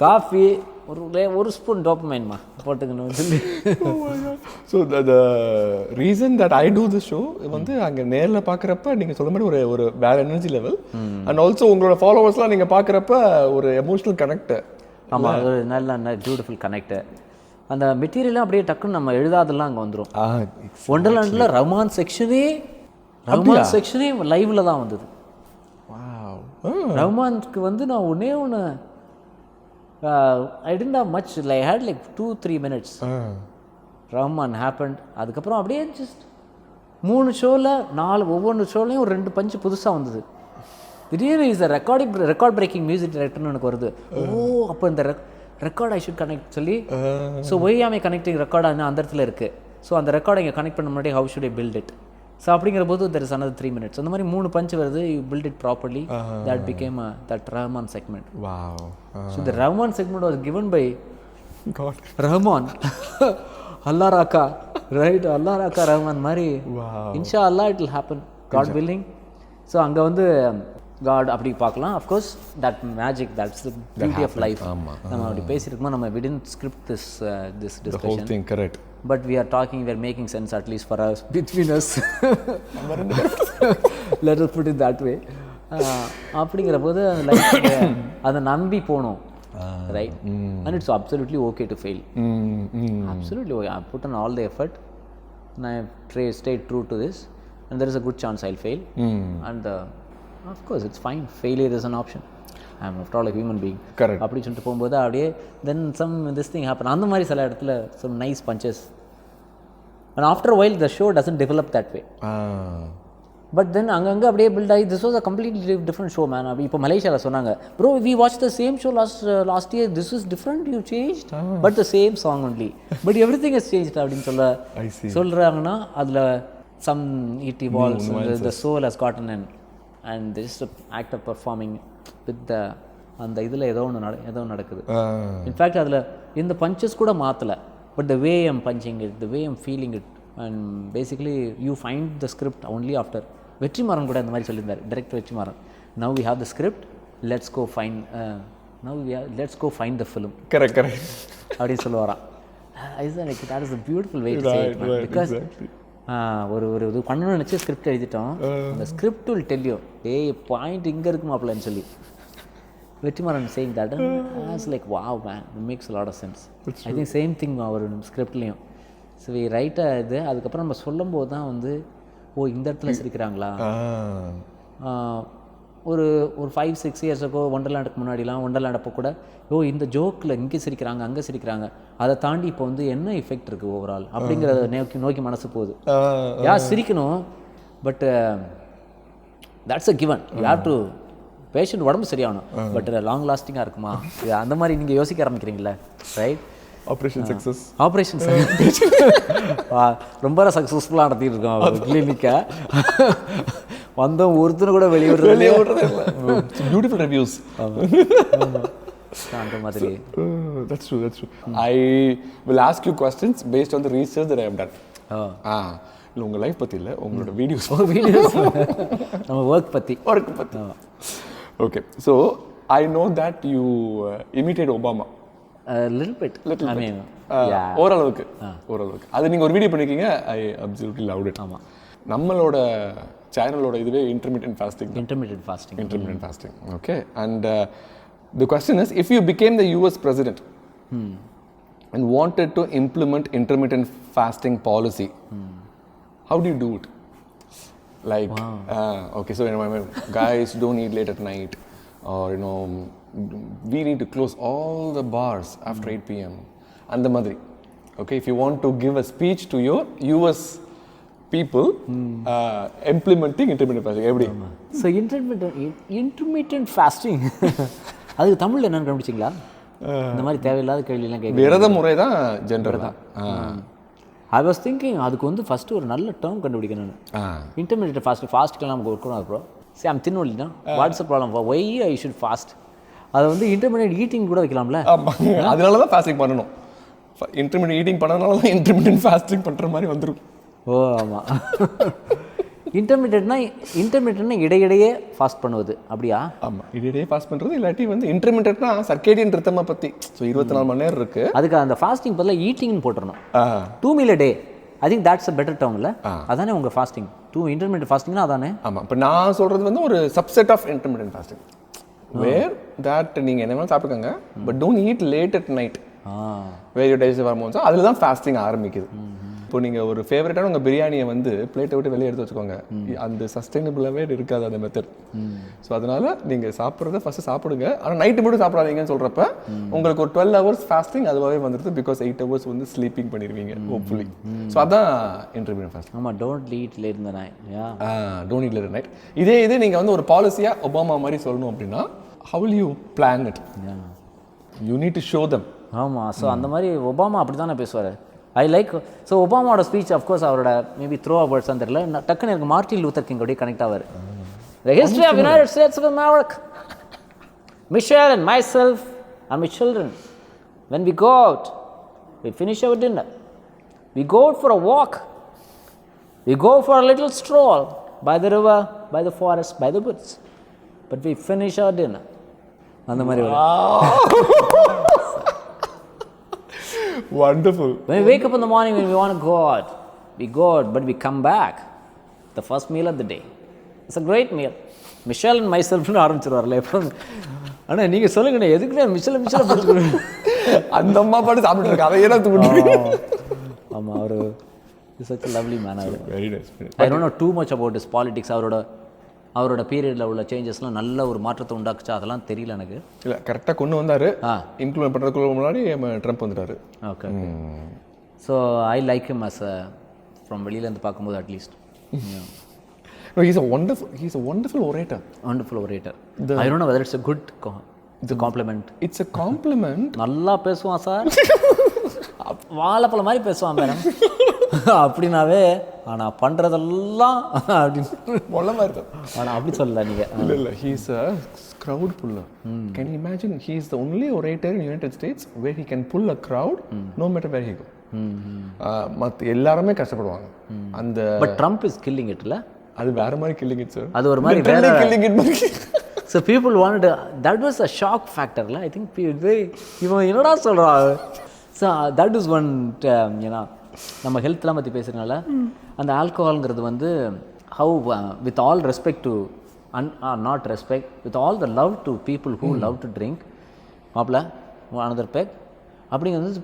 காஃபி ஒரு ஸ்பூன் டோபமைன்மா போட்டுக்கணும் சொல்லி. So the reason that I do this show வந்து அங்கே நேரில் பார்க்குறப்ப நீங்கள் சொல்ல மாதிரி ஒரு வேற எனர்ஜி லெவல் அண்ட் ஆல்சோ உங்களோட ஃபாலோவர்ஸ்லாம் நீங்கள் பார்க்குறப்ப ஒரு எமோஷனல் கனெக்ட். ஆமாம், அது நல்ல பியூட்டிஃபுல் கனெக்ட். அந்த மெட்டீரியலாம் அப்படியே டக்குன்னு நம்ம எழுதாதெல்லாம் அங்கே வந்துடும். ஒண்டர்லாண்டில் ரஹ்மான் செக்ஷனே லைவில் தான் வந்தது. ரஹ்மானுக்கு வந்து நான் ஒன்றே ஒன்று I didn't have much, I had like 2-3 minutes. Rahman happened. அதுக்கப்புறம் அப்படியே ஜஸ்ட் 3 ஷோவில் 4 ஒவ்வொரு ஷோலையும் ஒரு 2 பஞ்சு புதுசாக வந்தது. திடீர்னு இஸ் ரெக்கார்ட் பிரேக்கிங் மியூசிக் டைரக்டர்னு எனக்கு வருது. அப்போ இந்த ரெக்கார்ட் ஐ ஷுட் கனெக்ட் சொல்லி. So why am I connecting ரெக்கார்டாக அந்த இடத்துல இருக்குது. ஸோ அந்த ரெக்கார்டை இங்கே கனெக்ட் பண்ண முன்னாடி how should I build it. So அப்படிங்கிற போது தெர் இஸ் another 3 minutes. அந்த மாதிரி 3 பஞ்ச் வருது. You build it properly. That became that Rahman segment. So the Rahman segment was given by Rahman. Allah Rakha right, Allah Rakha Rahman மாதிரி. இன்ஷா அல்லா it will happen, God willing. So அங்கே வந்து காட் அப்படி பார்க்கலாம். Of course that magic, that's the beauty of life. நம்ம அப்படி பேசியிருக்கோம், நம்ம within script this discussion. Correct. but we are talking, we are making sense at least for us, between us. Let us put it that way. அப்படிங்கிற போது அந்த life அதை நம்பி போகணும், right? And it's absolutely okay to fail. Absolutely okay. I put on all the effort and I stayed true to this, and there is a good chance I'll fail. And of course it's fine, failure is an option. I'm after all a human being. Correct. அப்படி சொல்லிட்டு போகும்போது அப்படியே then this thing happen. அந்த மாதிரி சில இடத்துல some nice punches, and after a while the show doesn't develop that way. But then அங்கங்கே அப்படியே பில்ட் ஆகி this was a completely different show, man. இப்போ மலேசியாவில் சொன்னாங்க, bro we watched the same show last year, this is different, you changed, but the same song only, but everything has changed அப்படின்னு சொல்கிறாங்கன்னா அதில் some it evolves, the soul has gotten in, and this is the act of performing with the அந்த இதில் ஏதோ ஒன்று நடக்குது. In fact அதில் இந்த பஞ்சஸ் கூட மாற்றலை, but the way I'm punching it, the way I'm feeling it, and basically you find the script only after. Vetrimaaran கூட இந்த மாதிரி சொல்லியிருந்தார், director Vetrimaaran. Now we have the script, let's go find the film. Correct. அப்படின்னு சொல்லுவாராம். That is a beautiful way to say it, man. Because ஒரு இது பண்ணணும்னு நினச்சி ஸ்கிரிப்ட் எழுதிட்டோம், அந்த ஸ்கிரிப்ட் will tell you, டேய் பாயிண்ட் இங்கே இருக்குமாப்லன்னு சொல்லி. Vetrimaaran saying that, I was like, wow man, it makes a lot of sense. I think same thing அவர் ஸ்கிரிப்ட்லேயும். ஸோ we write இது, அதுக்கப்புறம் நம்ம சொல்லும் போது தான் வந்து ஓ இந்த இடத்துல சிரிக்கிறாங்களா. ஒரு 5-6 years ago ஒண்டர்லேண்டுக்கு முன்னாடிலாம், ஒண்டர்லேண்ட் அப்போ கூட இந்த ஜோக்கில் இங்கே சிரிக்கிறாங்க அங்கே சிரிக்கிறாங்க, அதை தாண்டி இப்போ வந்து என்ன எஃபெக்ட் இருக்குது ஓவரால் அப்படிங்கிறத நோக்கி மனசு போகுது. சிரிக்கணும், but that's a given. You have to patient உடம்பு சரியாகணும், பட் லாங் லாஸ்டிங்காக இருக்குமா, அந்த மாதிரி நீங்கள் யோசிக்க ஆரம்பிக்கிறீங்களா, ரைட்? ஆப்ரேஷன் ரொம்ப சக்ஸஸ்ஃபுல்லாக நடத்திட்டு இருக்கோம் கிளினிக்கை. வந்தோம் ஒருத்தர் கூட வெளியே விடுறது பியூட்டிஃபுல் ரிவ்யூஸ் அந்த மாதிரி. That's true. I will ask you questions based on the research that I have done. இல்லை உங்கள் லைஃப் பற்றி இல்லை, உங்களோட வீடியோஸ் நம்ம ஒர்க் பற்றி. Okay, so I know that you imitate Obama. Little bit. I mean, ஓரளவுக்கு அது நீங்கள் ஒரு வீடியோ பண்ணிருக்கீங்க, I absolutely loved it. ஆமாம், நம்மளோட சேனலோட இதுவே intermittent fasting. Okay, and the question is, if you became the US president and wanted to implement intermittent fasting policy, how do you do it? Like, okay, so guys don't eat late at night, or we need to close all the bars after 8 p.m. and the madri. Okay, if you want to give a speech to your US people implementing intermittent fasting, எப்படி? So intermittent fasting அதுக்கு தமிழ்ல என்னன்னு கண்டுபிடிச்சிங்களா? இந்த மாதிரி தேவையில்லாத கேள்வியெல்லாம் கேட்க. விரத முறை தான் ஜென்ரல் தான். I was thinking அதுக்கு வந்து ஃபர்ஸ்ட் ஒரு நல்ல டேர்ம் கண்டுபிடிக்கணும். Intermittent fasting நமக்கு ஒர்க் ஆகும் bro. See, I'm thin only, what's the problem? Why I should fast? அதை வந்து இன்டர்மீடியட் ஈட்டிங் கூட வைக்கலாம்ல. அதனால தான் ஃபாஸ்டிங் பண்ணணும். இன்டர்மீடியட் ஈட்டிங் பண்ணனால தான் இன்டர்மீடியட் ஃபாஸ்டிங் பண்ணுற மாதிரி வந்துடும். ஓ ஆமாம். இன்டர்மீடியட்னா இடையிடையே ஃபாஸ்ட் பண்ணுவது, அப்படியா? ஆமாம், இடையிடையே ஃபாஸ்ட் பண்ணுறது. இல்லாட்டி வந்து இன்டர்மீடியட்னா சர்க்கேடியன் ரிதமை பற்றி. ஸோ 24 மணி நேரம் இருக்குது, அதுக்கு அந்த ஃபாஸ்டிங் பதிலாக ஈட்டிங்னு போட்டுறணும். 2 meal a day, I think that's a better term இல்லை? அதானே உங்கள் ஃபாஸ்டிங், இன்டர்மீடியட் ஃபாஸ்டிங்னா அதானே? ஆமாம். இப்போ நான் சொல்கிறது வந்து ஒரு subset of intermediate fasting, where that நீங்கள் என்ன வேணாலும் சாப்பிட்டுக்கோங்க, but don't eat late at night, where you digest hormones. அதில் தான் ஃபாஸ்டிங் ஆரம்பிக்குது. இப்போ நீங்கள் ஒரு ஃபேவரட்டான உங்கள் பிரியாணியை வந்து பிளேட்டை விட்டு வெளியே எடுத்து வச்சுக்கோங்க, அந்த சஸ்டைனபிளாகவே இருக்காது அந்த மெத்தட். ஸோ அதனால் நீங்கள் சாப்பிட்றத ஃபஸ்ட்டு சாப்பிடுங்க, ஆனால் நைட்டு மட்டும் சாப்பிடாதீங்கன்னு சொல்கிறப்ப உங்களுக்கு ஒரு 12 hours ஃபாஸ்டிங் அதுவாகவே வந்துடுது. பிகாஸ் 8 hours வந்து ஸ்லீப்பிங் பண்ணிடுவீங்க ஹோப்ஃபுல்லி. ஸோ அதான் இன்டர்மீடியட் ஃபாஸ்டிங். ஆமாம், டோன்ட் ஈட் லேட் இந்த night. Don't eat late night. இதே நீங்கள் வந்து ஒரு பாலிசியாக ஒபாமா மாதிரி சொல்லணும் அப்படின்னா, how will you plan it? You need to show them. ஆமாம். ஸோ அந்த மாதிரி ஒபாமா அப்படி தானே பேசுவார். I like. ஸோ ஒபாமாவோட ஸ்பீச் அஃப்கோர்ஸ் அவரோட மேபி த்ரோ வேர்ட்ஸ் அந்த தெரியல, டக்குன்னு எனக்கு மார்ட்டின் லூத்தர் கிங் அப்படியே கனெக்ட் ஆவார். The history of United States of America. Michelle and myself and my children, when we go out, we finish our dinner, we go out for a walk, we go for a little stroll by the river, by the forest, by the woods, but we finish our dinner. அந்த மாதிரி Wonderful. When we wake up in the morning, when we want to go out, we go out, but we come back. The first meal of the day. It's a great meal. Michelle and myself-னு ஆரம்பிச்சிருவார்ல எப்போ. ஆனால் நீங்கள் சொல்லுங்கண்ணே எதுக்குண்ணே மிஷலை பார்த்துக்கணும். அந்த அம்மா பாட்டு சாப்பிட்டு இருக்க அதை ஏதாவது விட்டுருங்க. ஆமாம், அவர் such a lovely man. Very nice. I don't know too much about his politics. அவரோட பீரியடில் உள்ள சேஞ்சஸ்லாம் நல்ல ஒரு மாற்றத்தை உண்டாக்குச்சா அதெல்லாம் தெரியல எனக்கு. இல்லை கரெக்டாக கொண்டு வந்தார். இம்ப்ளிமெண்ட் பண்ணுறதுக்குள்ள முன்னாடி ட்ரம்ப் வந்துட்டார். Okay. So I like him as from வெளியிலேருந்து பார்க்கும்போது at least. No, he's a wonderful orator. Wonderful orator. I don't know whether it's a good compliment. It's a compliment. நல்லா பேசுவான் சார். வாழைப்பழம் மாதிரி பேசுவான் மேடம். அப்படின்னாவே ஆனால் பண்ணுறதெல்லாம் அப்படின்னு மொல்லமாக இருக்கும். ஆனால் அப்படி சொல்லல நீங்கள். இல்லை he's a crowd puller. Can you imagine? He is the only orator in United States where he can pull a crowd no matter where he go. மற்ற எல்லாருமே கஷ்டப்படுவாங்க. அந்த பட் ட்ரம்ப் இஸ் கில்லிங் இட்ல. அது வேற மாதிரி கில்லிங் இட் சார். அது ஒரு மாதிரி வேற கில்லிங் இட் மாதிரி. So people wanted that was a shock factor la. I think இவன் என்னடா சொல்றான். So that is one நம்ம ஹெல்த்லாம் பற்றி பேசுகிறதுனால அந்த ஆல்கஹால்ங்கிறது வந்து how with all respect to not respect with all the love to people who love to drink மாப்பிள்ள அனதர் பெக் அப்படிங்கிறது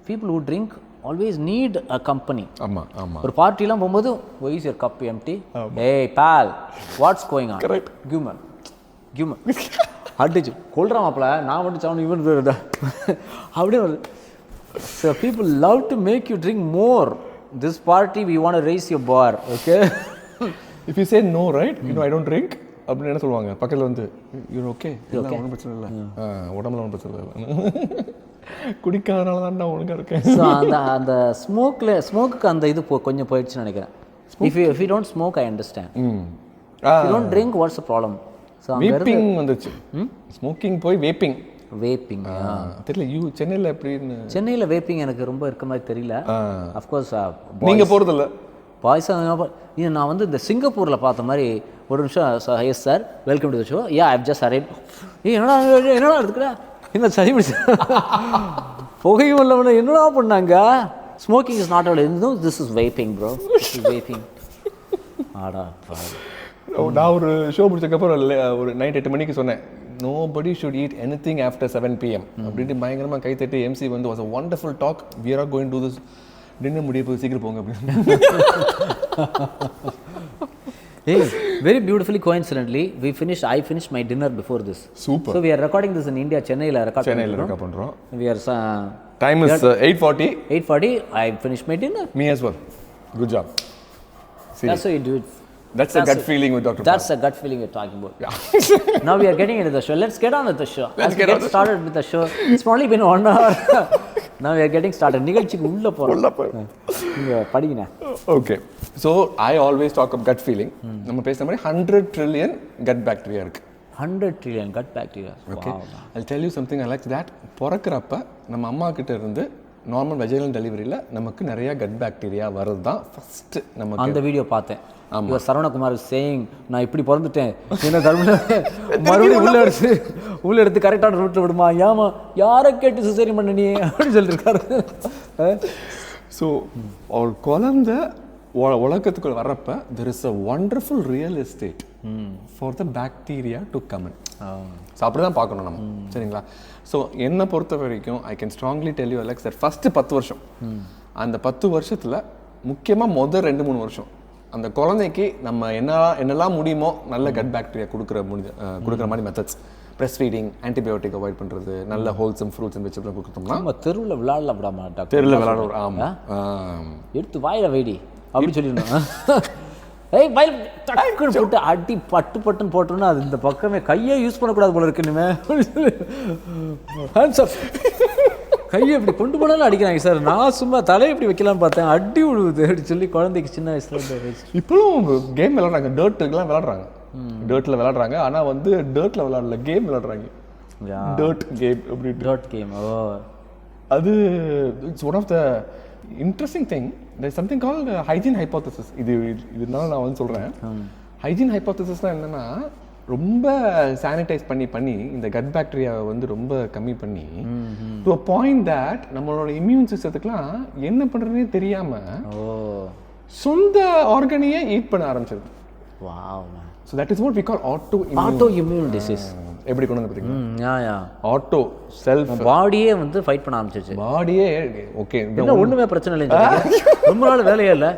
people who drink always need a company. ஆமாம் ஆமாம். ஒரு பார்ட்டிலாம் போகும்போது why is your cup empty, hey Paul what's going on, correct, கிவ்மன் அடிச்சு கொள்றான் மாப்பிள்ள நான் மட்டும் சாப்பிட்டு இவன் அப்படியே வருது. So people love to make you drink more. This party we want to raise your bar, okay? If you say no, right? You know I don't drink. அப்படின்னு என்ன சொல்லுவாங்க பக்கத்தில் வந்து you're okay. எல்லாம் ஒன்றும் பிரச்சனை இல்லை, உடம்புல ஒன்றும் பிரச்சனை இல்லை, குடிக்காதனால தான் நான் ஒழுங்காக இருக்கேன். ஸோ அந்த ஸ்மோக்குக்கு அந்த இது கொஞ்சம் போயிடுச்சுன்னு நினைக்கிறேன். If you don't smoke, I understand. If you don't drink, what's the problem? So vaping வந்துச்சு. ஸ்மோக்கிங் போய் வேப்பிங் தெரியல. சென்னையில் எப்படின்னு சென்னையில் வேப்பிங் எனக்கு ரொம்ப இருக்க மாதிரி தெரியல. அஃப்கோர்ஸ் நீங்கள் போகிறதில்ல பாய்ஸ். இது நான் வந்து இந்த சிங்கப்பூரில் பார்த்த மாதிரி ஒரு நிமிஷம். Yes sir, welcome to the show. Yeah I just arrive. என்னடா எடுத்துக்கிறா என்ன சரி பிடிச்ச புகையும் இல்லவன என்னடா பண்ணாங்க. Smoking is not allow. This is vaping bro, vaping. ஆடா நான் ஒரு ஷோ முடிச்சதுக்கப்புறம் ஒரு நைட் 8 மணிக்கு சொன்னேன், nobody should eat anything after 7 PM அப்படின்ட்டு பயங்கரமாக கை தட்டி MC வந்து was a wonderful talk, we are going to do this, dinner முடிய போய் சீக்கிரம் போங்க அப்படின்னு. Hey, very beautifully coincidentally I finished my dinner before this. Super. So we are recording this in India. Chennaiல record பண்றோம். We are time is 8:40. I finished my dinner. Me as well. Good job. See, that's how you do it. That's a gut feeling with Dr. That's a gut feeling you're talking about. Yeah. Now we are getting into the show. Let's get on with the show. Let's get started with the show. It's only been 1 hour. Now we are getting started. நிகழ்ச்சிக்கு உள்ள போறோம். நீங்க படிங்க. Okay. So I always talk of gut feeling. நம்ம பேசுற மாதிரி 100 trillion gut bacteria இருக்கு. 100 trillion gut bacteria. Okay. Wow. I'll tell you something I like that. பிறக்கிறப்ப நம்ம அம்மா கிட்ட இருந்து நார்மல் வெஜிடல் டெலிவரியில் நமக்கு நிறைய கட் பாக்டீரியா வருது தான் ஃபர்ஸ்ட். நம்ம அந்த வீடியோ பார்த்தேன். இவர் சரவணகுமார் சேயிங், நான் இப்படி பிறந்துட்டேன், என்ன மறுபடியும் உள்ள எடுத்து கரெக்டான ரூட்டில் விடுமா, ஏமா யாரை கேட்டு சிசேரி பண்ண நீ அப்படின்னு சொல்லியிருக்காரு. ஸோ ஒரு குழந்தை உலகத்துக்குள்ள வர்றப்ப there is a wonderful real estate for the bacteria to come in. So அப்படி தான் பார்க்கணும் நம்ம, சரிங்களா? ஸோ என்னை பொறுத்த வரைக்கும் I can strongly tell you Alex sir, first 10 வருஷம், அந்த 10 வருஷத்தில் முக்கியமாக முதல் 2-3 வருஷம் அந்த குழந்தைக்கு நம்ம என்னெல்லாம் முடியுமோ நல்ல கட் பாக்டீரியா கொடுக்குற மாதிரி methods, breast feeding, antibiotic avoid பண்ணுறது, நல்ல ஹோல்சம் ஃப்ரூட்ஸ் அண்ட் வெஜிடபிள் கொடுத்தோம்னா நம்ம தெருவில் விளையாடல விட மாட்டோம். தெருவில் விளையாட ஆமாம் எடுத்து வாயில வைடி அப்படின்னு சொல்லிடணும். ஏய் வயல் டக்குன்னு போட்டு அடி பட்டுன்னு போட்டோன்னா அது இந்த பக்கமே கையே யூஸ் பண்ணக்கூடாது போல இருக்கு. இனிமே கையை இப்படி கொண்டு போனாலும் அடிக்கிறாங்க சார். நான் சும்மா தலையை இப்படி வைக்கலான்னு பார்த்தேன், அடி விழுவுது அப்படின்னு சொல்லி குழந்தைக்கு சின்ன வயசுல. இப்போவும் கேம் விளாட்றாங்க, டர்ட்டுக்கெல்லாம் விளாட்றாங்க, டர்ட்டில் விளாட்றாங்க. ஆனால் வந்து டர்ட்டில் விளாடல, கேம் விளாட்றாங்க, டர்ட் கேம் அப்படி. டர்ட் கேம், ஓ அது it's one of the interesting thing. there is something called hygiene hypothesis. இதனால நான் வந்து சொல்கிறேன், ஹைஜீன் ஹைப்போதசிஸ்னால் என்னென்னா ரொம்ப சானிடைஸ் பண்ணி இந்த கட் பாக்டீரியாவை வந்து ரொம்ப கம்மி பண்ணி டு அ பாயிண்ட் தட் நம்மளோட இம்யூன் சிஸ்டத்துக்குலாம் என்ன பண்ணுறதுனே தெரியாமல் சொந்த ஆர்கனையே ஈட் பண்ண ஆரம்பிச்சிருக்கு. Wow. So that is what we call autoimmune disease. எப்படி கொண்டு வந்து பார்த்தீங்கன்னா யா ஆட்டோ செல்ஃப் பாடியே வந்து ஃபைட் பண்ண ஆரம்பிச்சிச்சு. பாடியே ஓகே என்ன ஒன்றுமே பிரச்சனை இல்லைன்னு ரொம்ப நாள் வேலையே இல்லை,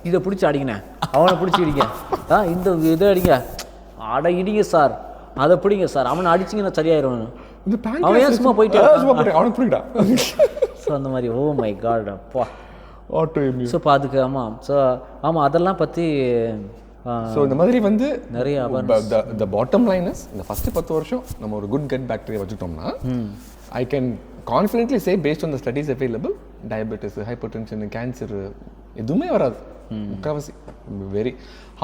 இதை பிடிச்சி அடிங்கினேன், அவனை பிடிச்சி இடிங்க, இந்த இதை அடிங்க, அட இடிங்க சார், அதை பிடிங்க சார், அவனை அடிச்சிங்கன்னா சரியாயிரும், அவன் ஏன் சும்மா போயிட்டு அவனுக்கு பிடிக்கா. ஸோ அந்த மாதிரி ஓ மை காட் அப்பா autoimmune. ஸோ இப்போ அதுக்கு ஆமாம். ஸோ ஆமாம் அதெல்லாம் பற்றி ஸோ இந்த மாதிரி வந்து நிறைய the bottom line is இந்த ஃபர்ஸ்ட் 10 வருஷம் நம்ம ஒரு குட் கட் பாக்டீரியா வச்சுட்டோம்னா I can confidently say based on the studies available diabetes, hypertension, cancer எதுவுமே வராது முக்கால்வாசி. Very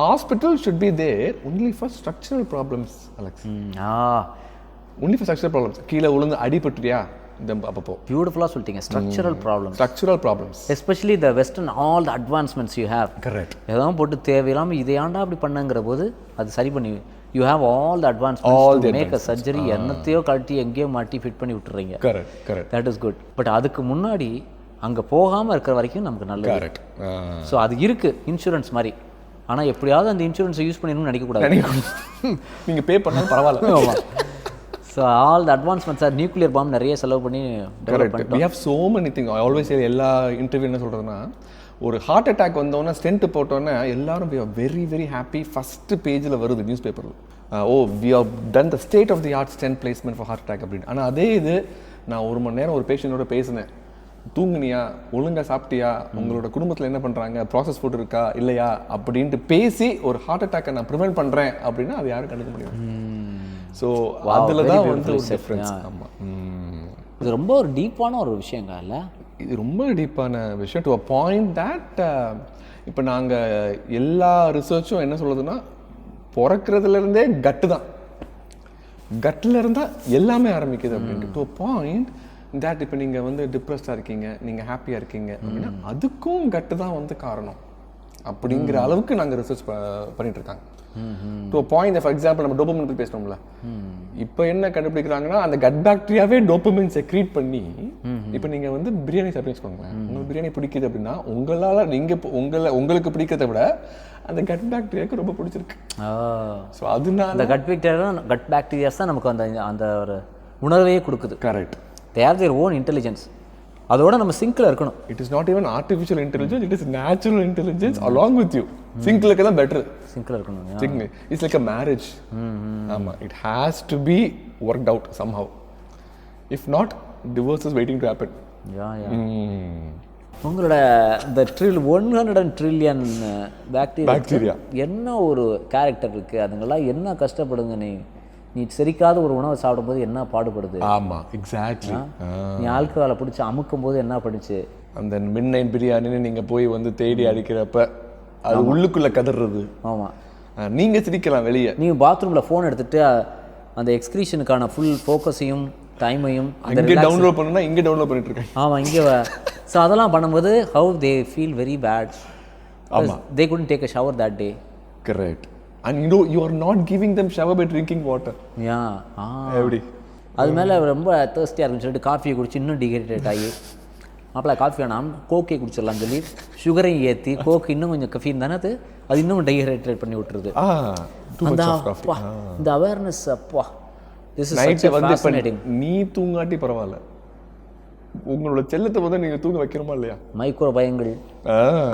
hospital should be there only for structural problems Alex. Only for structural problems. கீழே விழுந்து அடிபட்டுறியா அப்பப்போ பியூட்டிஃபுல்லாக சொல்லிட்டீங்க. Structural problems especially the western all the advancements you have. Correct. எதாவது போட்டு தேவையில்லாமல் இதை ஏன்டா அப்படி பண்ணுங்கிற போது அது சரி பண்ணி you have all the advancements make a surgery, என்னத்தையோ கழட்டி எங்கேயோ மாட்டி ஃபிட் பண்ணி விட்டுறீங்க. Correct. That is good. But அதுக்கு முன்னாடி அங்கே போகாமல் இருக்கிற வரைக்கும் நமக்கு நல்லது. கரெக்ட். ஸோ அது இருக்குது இன்சூரன்ஸ் மாதிரி. ஆனால் எப்படியாவது அந்த இன்சூரன்ஸை யூஸ் பண்ணிடணும்னு நினைக்கக்கூடாது. நீங்கள் பே பண்ணாலும் பரவாயில்ல. So all the advancements are nuclear bomb நிறைய செலவு பண்ணி டெவலப் பண்ணிட்டோம். we have so many things. I always say எல்லா இன்டர்வியூ என்ன சொல்கிறதுனா, ஒரு ஹார்ட் அட்டாக் வந்தோன்னே ஸ்டென்ட் போட்டோன்னே எல்லாரும் we are very very happy. First பேஜில் வருது நியூஸ் பேப்பரில், we have done the state of the art stent placement for heart attack அப்படின்னு. ஆனால் அதே இது நான் 1 மணி நேரம் ஒரு பேஷண்ட்டோட பேசினேன், தூங்குனியா, ஒழுங்காக சாப்பிட்டியா, உங்களோட குடும்பத்தில் என்ன பண்ணுறாங்க, ப்ராசஸ் ஃபுட் இருக்கா இல்லையா அப்படின்ட்டு பேசி ஒரு ஹார்ட் அட்டாக்கை நான் ப்ரிவென்ட் பண்ணுறேன் அப்படின்னா அது யாரும் கண்டுக்க முடியும். ஸோ அதில் தான் வந்து ஒரு டிஃப்ரென்ஸ். ஆமாம், இது ரொம்ப ஒரு டீப்பான ஒரு விஷயங்க இல்லை? இது ரொம்ப டீப்பான விஷயம் டு அ பாயிண்ட் தட் இப்போ நாங்கள் எல்லா ரிசர்ச்சும் என்ன சொல்லுதுன்னா, பிறக்கிறதுலேருந்தே கட்டு தான், கட்டில் இருந்தால் எல்லாமே ஆரம்பிக்குது அப்படின்ட்டு. டு அ பாயிண்ட் தட் இப்போ நீங்கள் வந்து டிப்ரெஸ்டாக இருக்கீங்க, நீங்கள் ஹாப்பியாக இருக்கீங்க அப்படின்னா அதுக்கும் கட்டு தான் வந்து காரணம் அப்படிங்கிற அளவுக்கு நாங்கள் ரிசர்ச் பண்ணிட்டு இருக்காங்க. To a point. For example நம்ம டோபமின் பற்றி பேசணும்ல, இப்போ என்ன கண்டுபிடிக்கிறாங்கன்னா அந்த கட் பாக்டீரியாவே டோபமின் செக்ரீட் பண்ணி, இப்போ நீங்கள் வந்து பிரியாணி சாப்பிட்டு வச்சுக்கோங்களேன், உங்களுக்கு பிரியாணி பிடிக்குது அப்படின்னா உங்களால் உங்களுக்கு பிடிக்கிறத விட அந்த கட் பாக்டீரியாவுக்கு ரொம்ப பிடிச்சிருக்கு. ஸோ அதனால அந்த கட் பாக்டீரியாஸ் தான் நமக்கு அந்த அந்த ஒரு உணர்வையே கொடுக்குது. Correct. They are their own intelligence. அதோட நம்ம சிங்கில் இருக்கணும். It is not even artificial intelligence, it is natural intelligence along with you. Single இருக்க தான் பெட்டர். சிங்கில் இருக்கணும். Since it's like a marriage. ஆமாம், it has to be worked out somehow. If not, divorce is waiting to happen. உங்களோட இந்த 100 trillion bacteria என்ன ஒரு character இருக்குது, அதுங்கெல்லாம் என்ன கஷ்டப்படுங்க. நீ செரிக்காத ஒரு உணவை சாப்பிடும்போது என்ன பாடுபடுது. ஆமாம், எக்ஸாக்ட்லி. நீ ஆல்கஹாலை பிடிச்சி அமுக்கும் போது என்ன படிச்சு, அந்த மிட் நைட் பிரியாணின்னு நீங்கள் போய் வந்து தேடி அடிக்கிறப்ப அது உள்ளுக்குள்ளே கதறது. ஆமாம், நீங்கள் சிரிக்கலாம் வெளியே. நீங்கள் பாத்ரூமில் ஃபோன் எடுத்துகிட்டு அந்த எக்ஸ்கிரீஷனுக்கான ஃபுல் ஃபோக்கஸையும் டைமையும் அங்கே டவுன்லோட் பண்ணணும்னா இங்கே டவுன்லோட் பண்ணிட்டு இருக்கேன். ஆமாம், இங்கே. ஸோ அதெல்லாம் பண்ணும்போது how they feel very bad. ஆமாம், they couldn't take a shower that day. Correct. And you are not giving them shower by drinking water. எப்படி அது மேலே ரொம்ப தேர்ஸ்டியாக இருக்குன்னு சொல்லிட்டு காஃபியை குடிச்சு இன்னும் டிஹைட்ரேட் ஆகி, அப்போ காஃபி வேணாம் கோக்கே குடிச்சிடலாம்னு சொல்லி சுகரையும் ஏற்றி கோக்கு இன்னும் கொஞ்சம் கஃபீன் தானே அது இன்னும் டிஹைட்ரேட் பண்ணி விட்டுருது. இந்த அவேர்னஸ் அப்பா, this is such a fascinating. நீ தூங்காட்டி பரவாயில்ல, உங்களோட செல்லத்தை வந்து நீங்கள் தூங்க வைக்கிறோமா இல்லையா? மைக்ரோ பயங்கள்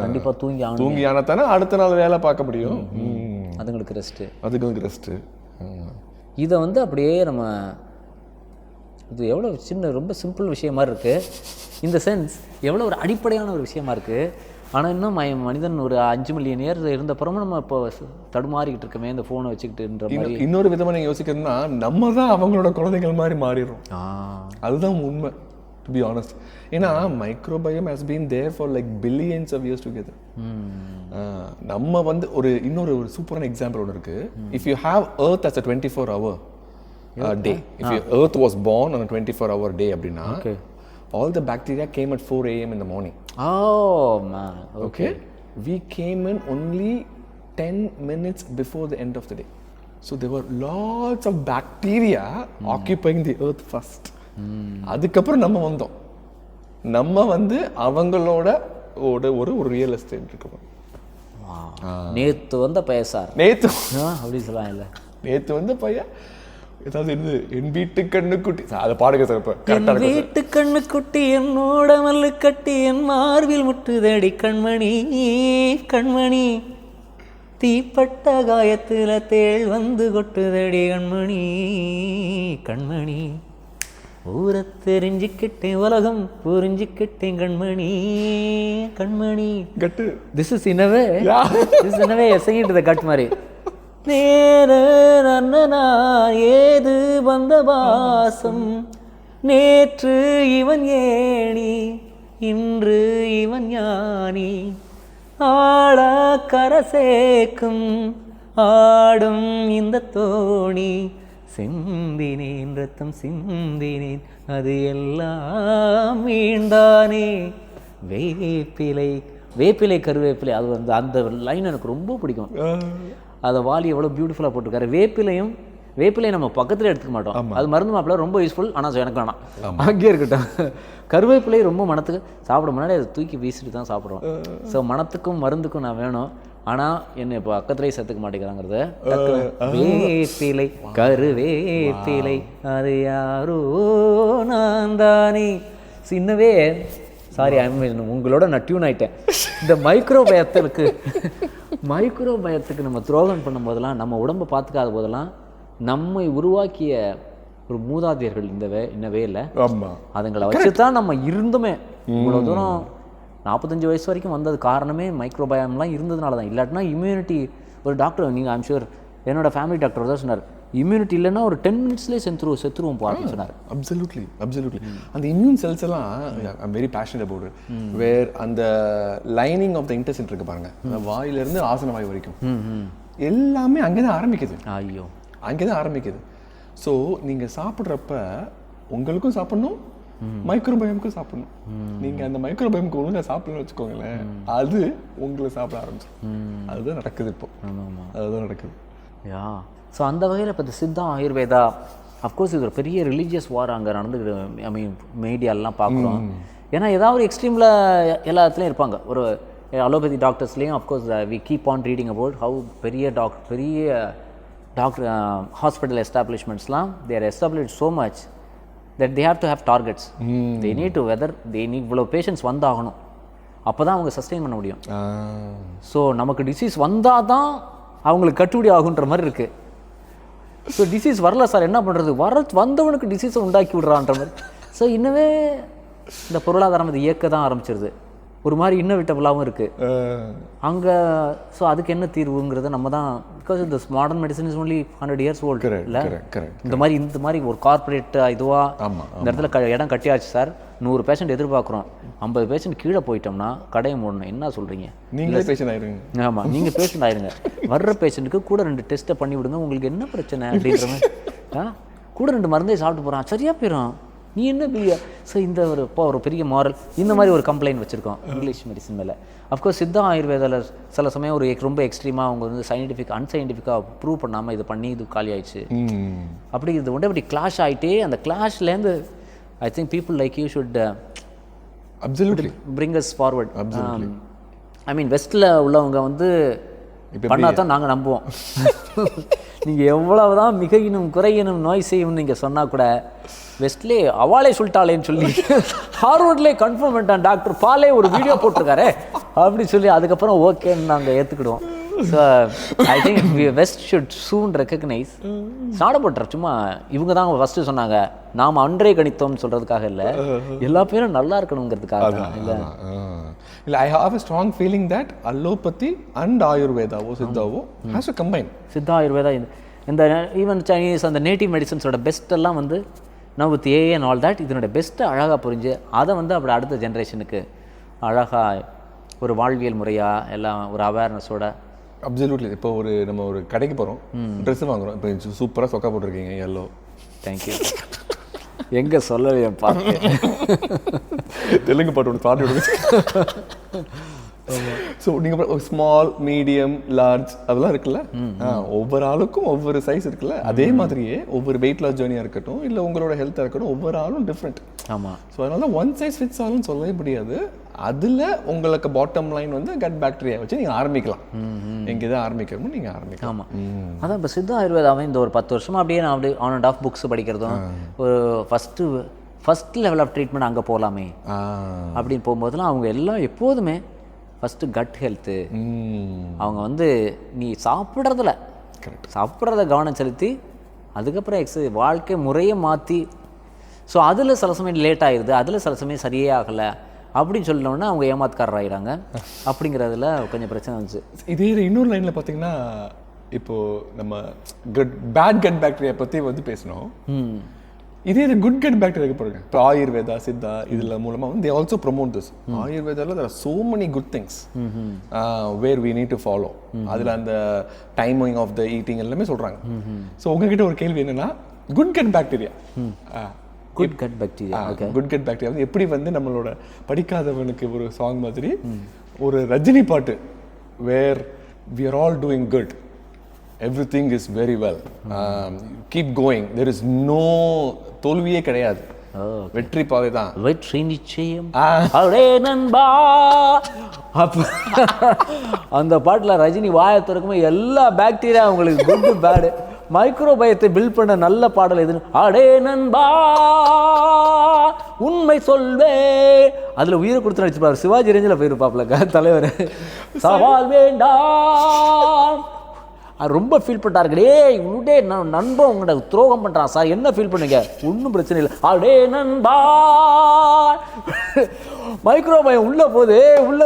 கண்டிப்பாக தூங்கி ஆனத்தானே அடுத்த நாள் வேலை பார்க்க முடியும். அதுங்களுக்கு ரெஸ்ட்டு. இதை வந்து அப்படியே நம்ம இது எவ்வளோ சின்ன ரொம்ப சிம்பிள் விஷயமா இருக்குது, இந்த சென்ஸ் எவ்வளோ ஒரு அடிப்படையான ஒரு விஷயமா இருக்குது. ஆனால் இன்னும் மனிதன் ஒரு 5 மில்லியன் இயர் இருந்தப்புறமும் நம்ம இப்போ தடுமாறிக்கிட்டு இருக்கமே இந்த ஃபோனை வச்சுக்கிட்டுன்ற மாதிரி. இன்னொரு விதமாக நீங்கள் யோசிக்கிறதுனா நம்ம தான் அவங்களோட குழந்தைகள் மாதிரி மாறிடுறோம். அதுதான் உண்மை, to be honest. ஏன்னா microbiome has been there for like billions of years together. நம்ம வந்து இன்னொரு சூப்பரான எக்ஸாம்பிள் ஒன்று இருக்கு. If you have earth as a 24-hour day, if your earth was born on a 24-hour day அப்படின்னா all the bacteria came at 4 a.m. in the morning. Oh man, okay. We came in only 10 minutes before the end of the day. So there were lots of bacteria occupying the earth first. அதுக்கப்புறம் நம்ம வந்தோம். நம்ம வந்து அவங்களோட ஒரு real estate இருக்கோம். நேற்று வந்த பையன் சார், நேற்று அப்படி சொல்லலாம் இல்லை, நேற்று வந்த பையன் ஏதாவது இருந்து என் வீட்டு கண்ணுக்குட்டி அதை பாடுங்க சார். இப்போ என் வீட்டு கண்ணுக்குட்டி என்னோட மல்லு கட்டி என் மார்பில் முட்டுதடி கண்மணி கண்மணி, தீப்பட்ட காயத்தில் தேள் வந்து கொட்டுதடி கண்மணி கண்மணி, ஊரை தெரிஞ்சுக்கிட்டேன் உலகம் புரிஞ்சுக்கிட்டேன் கண்மணி கண்மணி. கட்டு this is in a way, this is in a way singing to the gut மாதிரி. நேரு நன்னனா ஏது வந்த வாசம், நேற்று இவன் ஏணி இன்று இவன் ஞானி, ஆழ கரசேக்கும் ஆடும் இந்த தோணி, சிந்தினேன் ரத்தம் சிந்தினேன் அது எல்லாம் மீண்டானே, வேப்பிலை வேப்பிலை கருவேப்பிலை. அது வந்து அந்த லைன் எனக்கு ரொம்ப பிடிக்கும். அதை வாலி எவ்வளோ பியூட்டிஃபுல்லாக போட்டிருக்காரு. வேப்பிலை நம்ம பக்கத்தில் எடுத்துக்க மாட்டோம், அது மருந்து மாப்பிள்ள ரொம்ப யூஸ்ஃபுல். ஆனால் எனக்கு வேணாம், அங்கேயே இருக்கட்டும். கருவேப்பிலை ரொம்ப மனத்துக்கு சாப்பிட முன்னாடி அதை தூக்கி வீசிட்டு தான் சாப்பிடுவோம். ஸோ மனத்துக்கும் மருந்துக்கும் நான் வேணும், ஆனால் என்னை இப்போ பக்கத்துலேயே சேர்த்துக்க மாட்டேங்கிறாங்கிறத. வேப்பிலை கருவேப்பிலை அது யாரோ நான் தானே. சின்னவே சாரி உங்களோட நான் டியூன் ஆகிட்டேன். இந்த மைக்ரோபயத்துக்கு நம்ம துரோகம் பண்ணும்போதெல்லாம், நம்ம உடம்பை பார்த்துக்காத போதெல்லாம், நம்மை உருவாக்கிய ஒரு மூதாதையர்கள் இந்த வேல அதுங்களை வச்சு தான் நம்ம இருந்துமே இவ்வளோ தூரம் 45 வயசு வரைக்கும் வந்தது. காரணமே மைக்ரோபயம்லாம் இருந்ததுனால தான். இல்லாட்டினா இம்யூனிட்டி, ஒரு டாக்டர் நீங்கள் ஐம் ஷூர் என்னோட ஃபேமிலி டாக்டர் தான் சொன்னார், இம்யூனிட்டி இல்லைன்னா ஒரு 10 மினிட்ஸ்லேயே செத்துருவோம் அப்படின்னு சொன்னார். அப்சல்யூட்லி. அந்த இம்யூன் செல்ஸ் எல்லாம் I'm very passionate about it. Where அந்த லைனிங் ஆஃப் த இன்டெஸ்டைன் இருக்கு பாருங்க, வாயிலிருந்து ஆசன வாய் வரைக்கும் எல்லாமே அங்கே தான் ஆரம்பிக்குது. ஐயோ, அங்கே தான் ஆரம்பிக்குது. ஸோ நீங்கள் சாப்பிட்றப்ப உங்களுக்கும் சாப்பிட்ணும், மைக்ரோபயமுக்கும் சாப்பிடணும். நீங்கள் அந்த மைக்ரோபயமுக்கு ஒழுங்காக சாப்பிடணும்னு வச்சுக்கோங்களேன், அது உங்களை சாப்பிட ஆரம்பிச்சிடும். அதுதான் நடக்குது இப்போ. அதுதான் நடக்குது. யா ஸோ அந்த வகையில் இப்போ இந்த சித்தா ஆயுர்வேதா, அஃப்கோர்ஸ் இது ஒரு பெரிய ரிலீஜியஸ் வார் அங்கே நடந்துக்கிட்டு, ஐ மீன் மீடியாலெலாம் பார்க்குறோம். ஏன்னா ஏதாவது ஒரு எக்ஸ்ட்ரீமில் எல்லா இடத்துலையும் இருப்பாங்க. ஒரு அலோபதி டாக்டர்ஸ்லேயும் of course we keep on reading about how பெரிய டாக்டர் ஹாஸ்பிட்டல் எஸ்டாப்ளிஷ்மெண்ட்ஸ்லாம் they are established so much that they have to have targets. They need to இவ்வளோ பேஷண்ட்ஸ் வந்தாகணும், அப்போ தான் அவங்க சஸ்டெயின் பண்ண முடியும். ஸோ நமக்கு டிசீஸ் வந்தால் தான் அவங்களுக்கு கட்டுப்படி ஆகுன்ற மாதிரி இருக்குது. ஸோ டிசீஸ் வரல சார் என்ன பண்ணுறது, வந்தவனுக்கு டிசீஸை உண்டாக்கி விட்றான்ற மாதிரி. ஸோ இன்னவே இந்த பொருளாதாரம் இது இயக்க தான் ஆரம்பிச்சிருது, ஒரு மாதிரி இன்னோவேட்டிவலாகவும் இருக்குது அங்கே. ஸோ அதுக்கு என்ன தீர்வுங்கிறத நம்ம தான், பிகாஸ் இந்த modern medicine is only 100 years old இல்லை. இந்த மாதிரி ஒரு கார்பரேட் இதுவாக இந்த இடத்துல இடம் கட்டியாச்சு சார், 100 பேஷண்ட் எதிர்பார்க்குறோம், 50 பேஷண்ட் கீழே போயிட்டோம்னா கடையை மூடணும். என்ன சொல்கிறீங்க? நீங்களே பேஷண்ட் ஆயிருங்க. ஆமாம், நீங்கள் பேஷண்ட் ஆயிருங்க. வர்ற பேஷண்ட்டுக்கு கூட 2 டெஸ்ட்டை பண்ணி விடுங்க, உங்களுக்கு என்ன பிரச்சனை அப்படின்ற மாதிரி. கூட 2 மருந்தே சாப்பிட்டு போகிறான், சரியாக போயிடும், நீ என்ன பில்லியா. ஸோ இந்த ஒரு பெரிய மாரல் இந்த மாதிரி ஒரு கம்ப்ளைண்ட் வச்சுருக்கோம் இங்கிலீஷ் மெடிசன் மேலே. அஃப்கோர்ஸ் சித்தா ஆயுர்வேதாவில் சில சமயம் ஒரு ரொம்ப எக்ஸ்ட்ரீமாக அவங்க வந்து அன்சைன்டிஃபிக்காக ப்ரூவ் பண்ணாமல் இது பண்ணி இது காலி ஆயிடுச்சு. அப்படி இது ஒன்றே அப்படி கிளாஷ் ஆகிட்டே, அந்த கிளாஷ்லேருந்து I think people like you should absolutely bring us forward. I mean வெஸ்ட்டில் உள்ளவங்க வந்து பண்ணால் தான் நாங்கள் நம்புவோம். நீங்கள் எவ்வளவுதான் மிகையினும் குறையினும் நோய் செய்யும் நீங்கள் சொன்னால் கூட வெஸ்ட்லேயே அவாளே சொல்லிட்டாளேன்னு சொல்லி ஹார்வர்ட்லேயே கன்ஃபார்ம் பண்ணிட்டான் டாக்டர் பாலே ஒரு வீடியோ போட்டிருக்காரு அப்படி சொல்லி அதுக்கப்புறம் ஓகேன்னு நாங்கள் ஏற்றுக்கிடுவோம். So I think west should soon recognise சாடப்பட்டுற. சும்மா இவங்க தான் ஃபஸ்ட்டு சொன்னாங்க, நாம் அன்றே கணித்தோம்னு சொல்கிறதுக்காக இல்லை, எல்லா பேரும் நல்லா இருக்கணுங்கிறதுக்காக தான். இல்லை I have a strong feeling that allopathy and ayurveda சித்தாவோ has to combine. Siddha Ayurveda இந்த ஈவன் சைனீஸ் அந்த நேட்டிவ் மெடிசன்ஸோட பெஸ்ட்டெல்லாம் வந்து நான் with A and all that இதனோட பெஸ்ட்டை அழகாக புரிஞ்சு அதை வந்து அப்படி அடுத்த ஜென்ரேஷனுக்கு அழகாக ஒரு வாழ்வியல் முறையாக எல்லாம் ஒரு அவேர்னஸோட. அப்சல்யூட்லி. இப்போ நம்ம ஒரு கடைக்கு போகிறோம், ட்ரெஸ்ஸு வாங்குகிறோம், இப்போ சூப்பராக சொக்கா போட்டிருக்கீங்க எல்லோ. தேங்க்யூ. எங்கே சொல்லலையே பாட்டு, தெலுங்கு பாட்டு ஒன்று பாட்டு விடுங்க. ஸோ நீங்கள் ஸ்மால், மீடியம், லார்ஜ் அதெல்லாம் இருக்குல்ல, ஒவ்வொரு ஆளுக்கும் ஒவ்வொரு சைஸ் இருக்குல்ல, அதே மாதிரியே ஒவ்வொரு வெயிட் லாஸ் ஜேர்னியாக இருக்கட்டும் இல்லை உங்களோட ஹெல்த்தாக இருக்கட்டும், ஒவ்வொரு ஆளும் டிஃப்ரெண்ட். ஆமாம். ஸோ அதனால ஒன் சைஸ் ஃபிட்ஸ் ஆல்னு சொல்லவே முடியாது. அதில் உங்களுக்கு பாட்டம் லைன் வந்து கட் பாக்டீரியா வச்சு நீங்கள் ஆரம்பிக்கலாம். எங்கே தான் ஆரம்பிக்கணுமோ நீங்கள் ஆரம்பிக்கலாம். ஆமாம். அதான் இப்போ சித்தா ஆயுர்வேதாவே இந்த ஒரு 10 வருஷமாக அப்படியே நான் அப்படியே ஆன் அண்ட் ஆஃப் புக்ஸ் படிக்கிறதும், ஒரு ஃபஸ்ட் லெவல் ஆஃப் ட்ரீட்மெண்ட் அங்கே போகலாமே அப்படின்னு போகும்போதெல்லாம் அவங்க எல்லாம் எப்போதுமே ஃபஸ்ட்டு கட் ஹெல்த்து, அவங்க வந்து நீ சாப்பிட்றத கவனம் செலுத்தி அதுக்கப்புறம் வாழ்க்கை முறையை மாற்றி, ஸோ அதில் சில சமயம் லேட் ஆகிடுது, அதில் சில சமயம் சரியே ஆகலை அப்படின்னு சொல்லணுன்னா அவங்க ஏமாத்துக்காரர் ஆகிடாங்க. அப்படிங்கிறதுல கொஞ்சம் பிரச்சனை வந்துச்சு. இதே இன்னொரு லைனில் பார்த்தீங்கன்னா, இப்போது நம்ம பேட் கட் பாக்டீரியா பற்றி வந்து பேசணும். இதே குட் கட் பாக்டீரியா பாருங்க. இப்போ ஆயுர்வேதா, சித்தா இதில் மூலமாக வந்து they also promote this. ஆயுர்வேதாவில் there are so many good things where we need to follow. அதில் அந்த டைமிங் ஆஃப் த ஈட்டிங் எல்லாமே சொல்கிறாங்க. ஸோ உங்ககிட்ட ஒரு கேள்வி என்னென்னா, good gut bacteria good gut bacteria good gut bacteria வந்து எப்படி வந்து நம்மளோட படிக்காதவனுக்கு ஒரு சாங் மாதிரி ஒரு ரஜினி பாட்டு, வேர் we are all doing good, everything is very well, keep going, there is no தோல்வியே கிடையாது, வெற்றி பாதை தான், வெற்றி நிச்சயம் அடே நண்பா. அந்த பாட்டில் ரஜினி வாயை திறக்குமே எல்லா பாக்டீரியா உங்களுக்கு குட் பேடு மைக்ரோபயத்தை பில்ட் பண்ண நல்ல பாடல் எதுன்னு, அடே நண்பா உண்மை சொல்வே, அதில் உயிரை கொடுத்து நடிச்சிருப்பாரு. சிவாஜி ரேஞ்சில் போயிருப்பாப்ல தலைவர். சவால் வேண்டாம் ரொம்ப ஃபீல் பண்ணிட்டாரு. டே நண்பன் உங்கள்கிட்ட துரோகம் பண்ணுறான் சார், என்ன ஃபீல் பண்ணுங்க? ஒன்றும் பிரச்சனை இல்லை, அடே நண்பா. மைக்ரோபயம் உள்ள போது உள்ள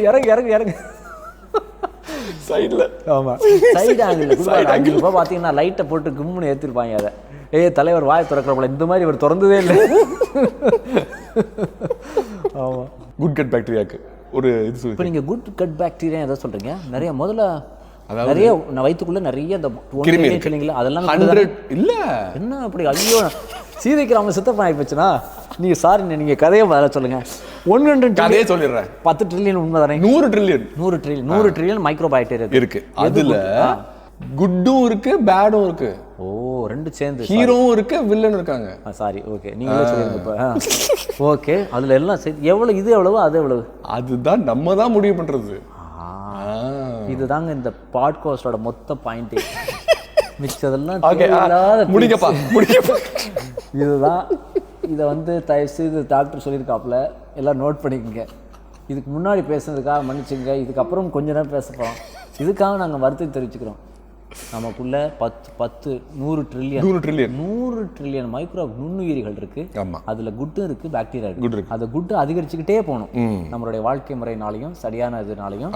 இறங்கு சைடில். ஆமாம், சைடு ஆங்கிள் இப்போ பார்த்தீங்கன்னா லைட்டை போட்டு கும்முன்னு ஏற்றிருப்பாங்க. அதை தலைவர் வாயை திறக்கிறப்பல இந்த மாதிரி இவர் திறந்ததே இல்லை. ஆமாம். குட் கட் பாக்டீரியாவுக்கு ஒரு இது. இப்போ நீங்கள் குட் கட் பாக்டீரியா எதை சொல்கிறீங்க? நிறைய முதல்ல நிறைய வயிற்றுக்குள்ள நிறைய இந்த சொன்னீங்களா, அதெல்லாம் இல்ல என்ன அப்படி? ஐயோ, சீதைக்கு ராம சித்தப்பா ஆகி போச்சுன்னா நீங்கள் சாரி, நீங்கள் கதையை பதில சொல்லுங்க. 1 கதையே சொல்லிடுறேன். 10 ட்ரில்லியன் உண்மை தானே? 100 ட்ரில்லியன் மைக்ரோபாக்டீரியா இருக்கு. அதுல குட்டும் இருக்கு, பேடும் இருக்கு. ஓ, ரெண்டு சேர்ந்து ஹீரோவும் இருக்கு, வில்லனும் இருக்காங்க. சாரி, ஓகே, நீங்களே சொல்லுங்க இப்போ. ஓகே, அதுல எல்லாம் சேர்த்து எவ்வளவு, இது எவ்வளவு, அது எவ்வளவு, அதுதான் நம்ம தான் முடிவு பண்றது. இதுதாங்க இந்த பாட்காஸ்டோட மொத்த பாயிண்ட். மிச்சதெல்லாம் முடிக்கப்பா. இதுதான். இதை வந்து தயவுசெய்து டாக்டர் சொல்லியிருக்காப்புல, எல்லாம் நோட் பண்ணிக்கோங்க. இதுக்கு முன்னாடி பேசுனதுக்காக மன்னிச்சுங்க. இதுக்கப்புறம் கொஞ்ச நேரம் பேச போகிறோம். இதுக்காக நாங்கள் வருத்தம் தெரிவிச்சுக்கிறோம். நமக்குள்ள 100 ட்ரில்லியன் மைக்ரோ நுண்ணுயிரிகள் இருக்கு. அதுல குட்டும் இருக்கு, பாக்டீரியா இருக்கு. அந்த குட்டு அதிகரிச்சுக்கிட்டே போகணும். நம்மளுடைய வாழ்க்கை முறையினாலையும் சரியான இதனாலையும்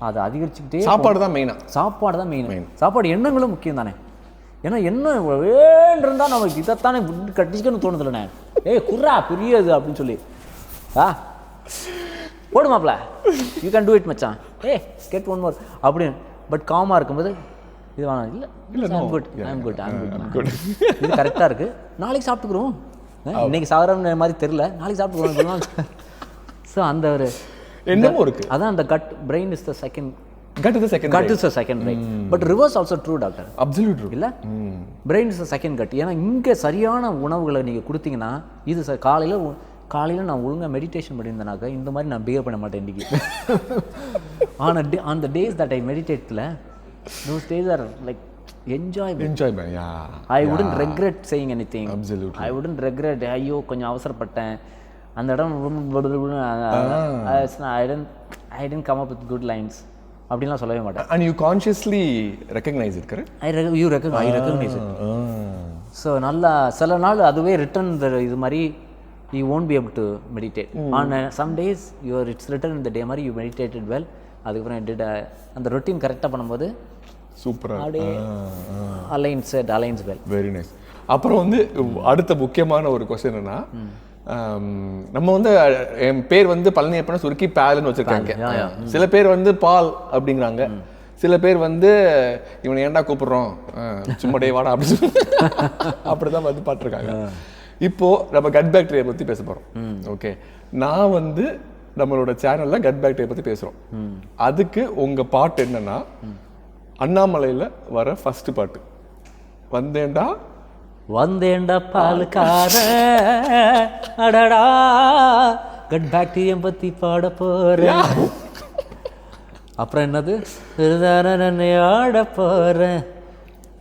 அதை அதிகரிச்சுக்கிட்டே. சாப்பாடு தான் மெயின். சாப்பாடு எண்ணங்களும் முக்கியம் தானே. ஏன்னா என்ன வேண்டிருந்தா நமக்கு இதைத்தானே கட்டிச்சுக்கன்னு தோணுது இல்லைண்ணே. குர்ரா பெரியது அப்படின்னு சொல்லி போடுமாப்ல, யூ கேன் டூ இட் மச்சான், கெட் ஒன் மோர் அப்படின்னு. பட் காமாக இருக்கும்போது இது வேணாம், இல்லை ஐம் குட் இது கரெக்டாக இருக்குது, நாளைக்கு சாப்பிட்டுக்குறோம், இன்னைக்கு சாப்பிட்ற மாதிரி தெரில, நாளைக்கு சாப்பிட்டுக்குறோம். ஸோ அந்த ஒரு என்னமோ இருக்குது. அதான் அந்த cut brain is the second. Gut is the second brain. But reverse also true, doctor. Absolutely true. இல்ல, brain is the second gut. ஏன்னா இங்கே சரியான உணவுகளை நீங்கள் கொடுத்தீங்கன்னா, இது காலையில் நான் ஒழுங்காக மெடிடேஷன் பண்ணியிருந்தேனாக்கா இந்த மாதிரி நான் பிஹேவ் பண்ண மாட்டேன் இன்றைக்கி. On the days that I மெடிடேட்டில், those days are like enjoyment. Yeah. I wouldn't regret saying anything. Absolutely. I wouldn't regret, ஐயோ கொஞ்சம் அவசரப்பட்டேன், அந்த இடம் I didn't come up with good lines அப்படிலாம் சொல்லவே மாட்டேன். And you consciously recognize it, correct? I recognize it. So நல்லா சில நாள் அதுவே ரிட்டன் இது மாதிரி you won't be able to meditate. On some days it's written in the day மாதிரி you meditated well. அதுக்கப்புறம் I did அந்த ரொட்டீன் கரெக்டாக பண்ணும்போது சூப்பராக aligns well. Very nice. அப்புறம் வந்து அடுத்த முக்கியமான ஒரு கொஸ்டின் என்னன்னா, நம்ம வந்து என் பேர் வந்து பழனியப்பனை சுருக்கி பால்னு வச்சிருக்காங்க. சில பேர் வந்து பால் அப்படிங்கிறாங்க, சில பேர் வந்து இவனை ஏன்டா கூப்பிடுறோம், சும்மா டே வாடா அப்படி அப்படிதான் வந்து பாத்துருக்காங்க. இப்போ நம்ம கட் பாக்டீரியா பத்தி பேச போறோம். ஓகே, நான் வந்து நம்மளோட சேனல்ல கட் பாக்டீரியா பத்தி பேசுறோம். அதுக்கு உங்க பாட்டு என்னன்னா அண்ணாமலையில வர ஃபர்ஸ்ட் பாட்டு வந்தேன்டா வந்தேன்டா பாலுக்கார அடடா கட் பாக்டீரியா பத்தி பாட போறேன். அப்புறம் என்னது ஆட போறேன்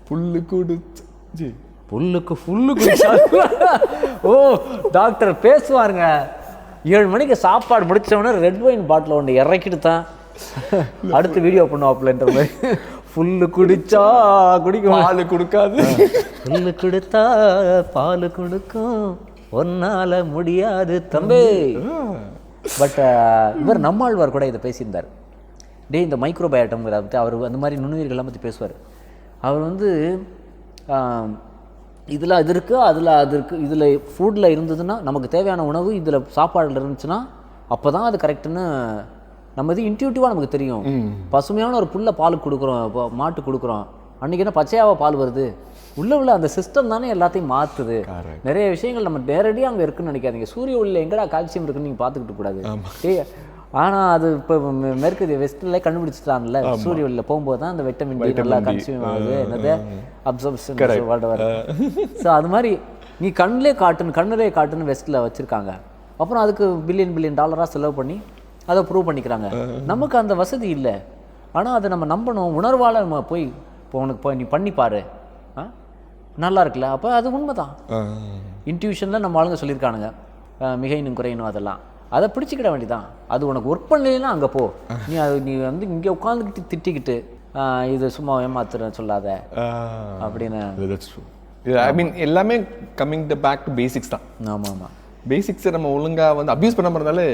புல்லு கொடுத்து புல்லுக்கு ஓ டாக்டர் பேசுவாருங்க. 7 மணிக்கு சாப்பாடு முடிச்சவொடனே ரெட் ஒயின் பாட்டில் ஒன்று இறக்கிட்டு தான் அடுத்து வீடியோ பண்ணுவாப்புலன்ற மாதிரி. புல்லு குடிச்சா குடிக்கும் பால் கொடுக்காது, புல்லு கொடுத்தா பால் கொடுக்கும், ஒன்னால முடியாது தம்பி. பட் இவர் நம்மாழ்வார் கூட இதை பேசியிருந்தார். இந்த மைக்ரோபயோட்டம்ங்கிற பற்றி அவர் அந்த மாதிரி நுண்ணுயிர்கள்லாம் பற்றி பேசுவார். அவர் வந்து இதில் அது இருக்குது, அதில் அது இருக்குது, இதில் ஃபுட்டில் இருந்ததுன்னா நமக்கு தேவையான உணவு இதில் சாப்பாடில் இருந்துச்சுன்னா அப்போ தான் அது கரெக்டுன்னு நம்ம இது இன்ட்யூட்டிவாக நமக்கு தெரியும். பசுமையான ஒரு புல்லை பால் கொடுக்குறோம், இப்போ மாட்டு கொடுக்குறோம், அன்றைக்கி என்ன பச்சையாக பால் வருது, உள்ள அந்த சிஸ்டம் தானே எல்லாத்தையும் மாற்றுது. நிறைய விஷயங்கள் நம்ம நேரடியாக அங்கே இருக்குன்னு நினைக்காதீங்க. சூரிய ஒளியில் எங்கடா கால்சியம் இருக்குன்னு நீங்கள் பார்த்துக்கிட்டு கூடாது. ஆனால் அது இப்போ மேற்கு வெஸ்ட்ல கண்டுபிடிச்சிட்டான்ல, சூரிய ஒளியில் போகும்போது தான் அந்த விட்டமின் டி நல்லா கன்சியூம் ஆகுது, என்னது அப்சர்ப்ஷன் வாட். ஸோ அது மாதிரி நீ கண்ணிலே காட்டுன்னு வெஸ்ட்டில் வச்சுருக்காங்க. அப்புறம் அதுக்கு பில்லியன் டாலராக செலவு பண்ணி அதை ப்ரூவ் பண்ணிக்கிறாங்க. நமக்கு அந்த வசதி இல்லை. ஆனால் அதை நம்ம நம்பணும், உணர்வால் நம்ம போய் உனக்கு போய் நீ பண்ணிப்பாரு நல்லா இருக்குல்ல, அப்போ அது உண்மை தான். இன்ட்யூஷனில் நம்ம ஆளுங்க சொல்லியிருக்கானுங்க மிகைனும் குறையணும், அதெல்லாம் அதை பிடிச்சிக்கிட வேண்டியதான். அது உனக்கு ஒர்க் பண்ணலைன்னா அங்கே போ. நீ வந்து இங்கே உட்காந்துக்கிட்டு திட்டிக்கிட்டு இது சும்மா ஏமாத்துற சொல்லாத அப்படின்னு. ஐ மீன் எல்லாமே coming the back to basics தான். ஆமாம், பேசிக்ஸை நம்ம ஒழுங்காக வந்து அப்யூஸ் பண்ண இருந்தாலே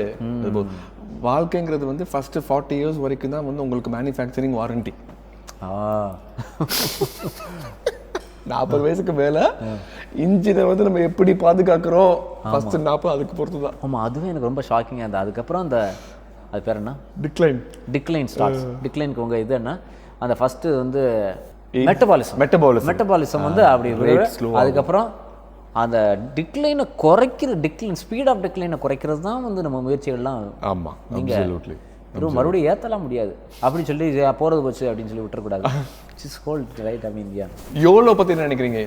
வாழ்க்கைங்கிறது வந்து ஃபர்ஸ்ட் 40 years வரைக்கும் தான் வந்து உங்களுக்கு மேனுஃபேக்சரிங் வாரண்டி. 40 வயசுக்கு மேலே இன்ஜினை வந்து நம்ம எப்படி பாதுகாக்கிறோம் ஃபர்ஸ்ட் 40 அதுக்கு பொறுத்து தான். ஆமாம், அதுவே எனக்கு ரொம்ப ஷாக்கிங்காக இருந்தது. அதுக்கப்புறம் அந்த அது பேர் என்ன, டிக்ளைன் ஸ்டார்ட்ஸ். டிக்ளைனுக்கு உங்கள் இது என்ன, அந்த ஃபர்ஸ்ட் வந்து மெட்டபாலிசம் வந்து அப்படி, அதுக்கப்புறம் அந்த டிக்ளைனை ஸ்பீட் ஆஃப் டிக்ளைனை குறைக்கிறது தான் வந்து நம்ம முயற்சிகள்லாம். ஆமாம், நீங்கள் மறுபடியும் ஏற்றலாம் முடியாது அப்படின்னு சொல்லி போகிறது போச்சு அப்படின்னு சொல்லி விட்டுறக்கூடாது. YOLO பத்தி என்ன நினைக்கிறீங்க?